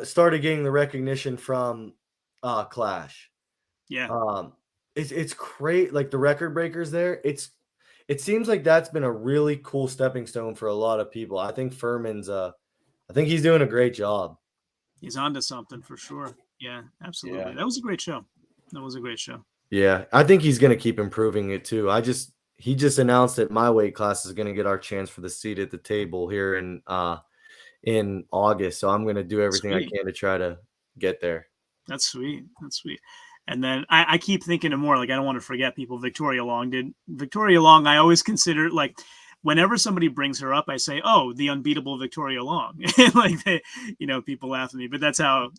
S4: started getting the recognition from Clash.
S1: Yeah.
S4: It's great. Like the record breakers there. It seems like that's been a really cool stepping stone for a lot of people. I think Furman's I think he's doing a great job.
S1: He's onto something for sure. Yeah, absolutely.
S4: Yeah.
S1: That was a great show. That was a great show.
S4: Yeah, I think he's going to keep improving it too. He just announced that my weight class is going to get our chance for the seat at the table here in August. So I'm going to do everything I can to try to get there.
S1: That's sweet. That's sweet. And then I keep thinking of more, like, I don't want to forget people. Victoria Long, I always consider, like, whenever somebody brings her up, I say, oh, the unbeatable Victoria Long. Like, people laugh at me, but that's how,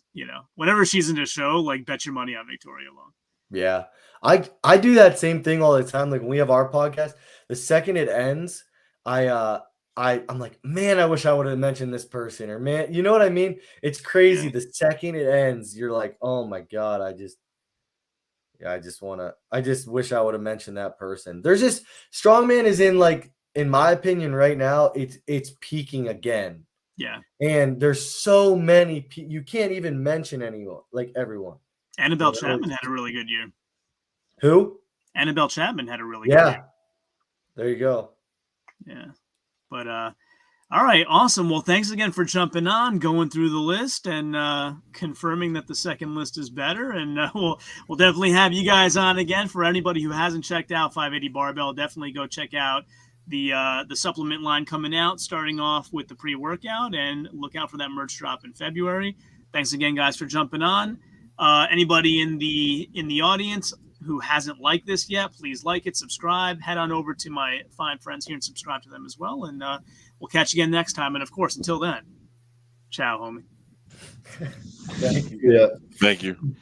S1: whenever she's in a show, like, bet your money on Victoria Long.
S4: Yeah. I do that same thing all the time. Like when we have our podcast, the second it ends, I'm like, man, I wish I would have mentioned this person, or man, you know what I mean? It's crazy. Yeah. The second it ends, you're like, oh my God, I just wish I would have mentioned that person. There's just Strongman is in, like, in my opinion right now, it's peaking again.
S1: Yeah.
S4: And there's so many, you can't even mention anyone, like everyone.
S1: Annabelle Chapman had a really good year.
S4: Who?
S1: Annabelle Chapman had a really good year.
S4: There you go.
S1: Yeah. But all right, awesome. Well, thanks again for jumping on, going through the list, and confirming that the second list is better. And we'll definitely have you guys on again. For anybody who hasn't checked out 580 Barbell, definitely go check out the supplement line coming out, starting off with the pre-workout, and look out for that merch drop in February. Thanks again, guys, for jumping on. Anybody in the audience who hasn't liked this yet, please like it, subscribe, head on over to my fine friends here and subscribe to them as well. And we'll catch you again next time. And of course, until then, ciao, homie.
S4: Thank you. Yeah.
S2: Thank you.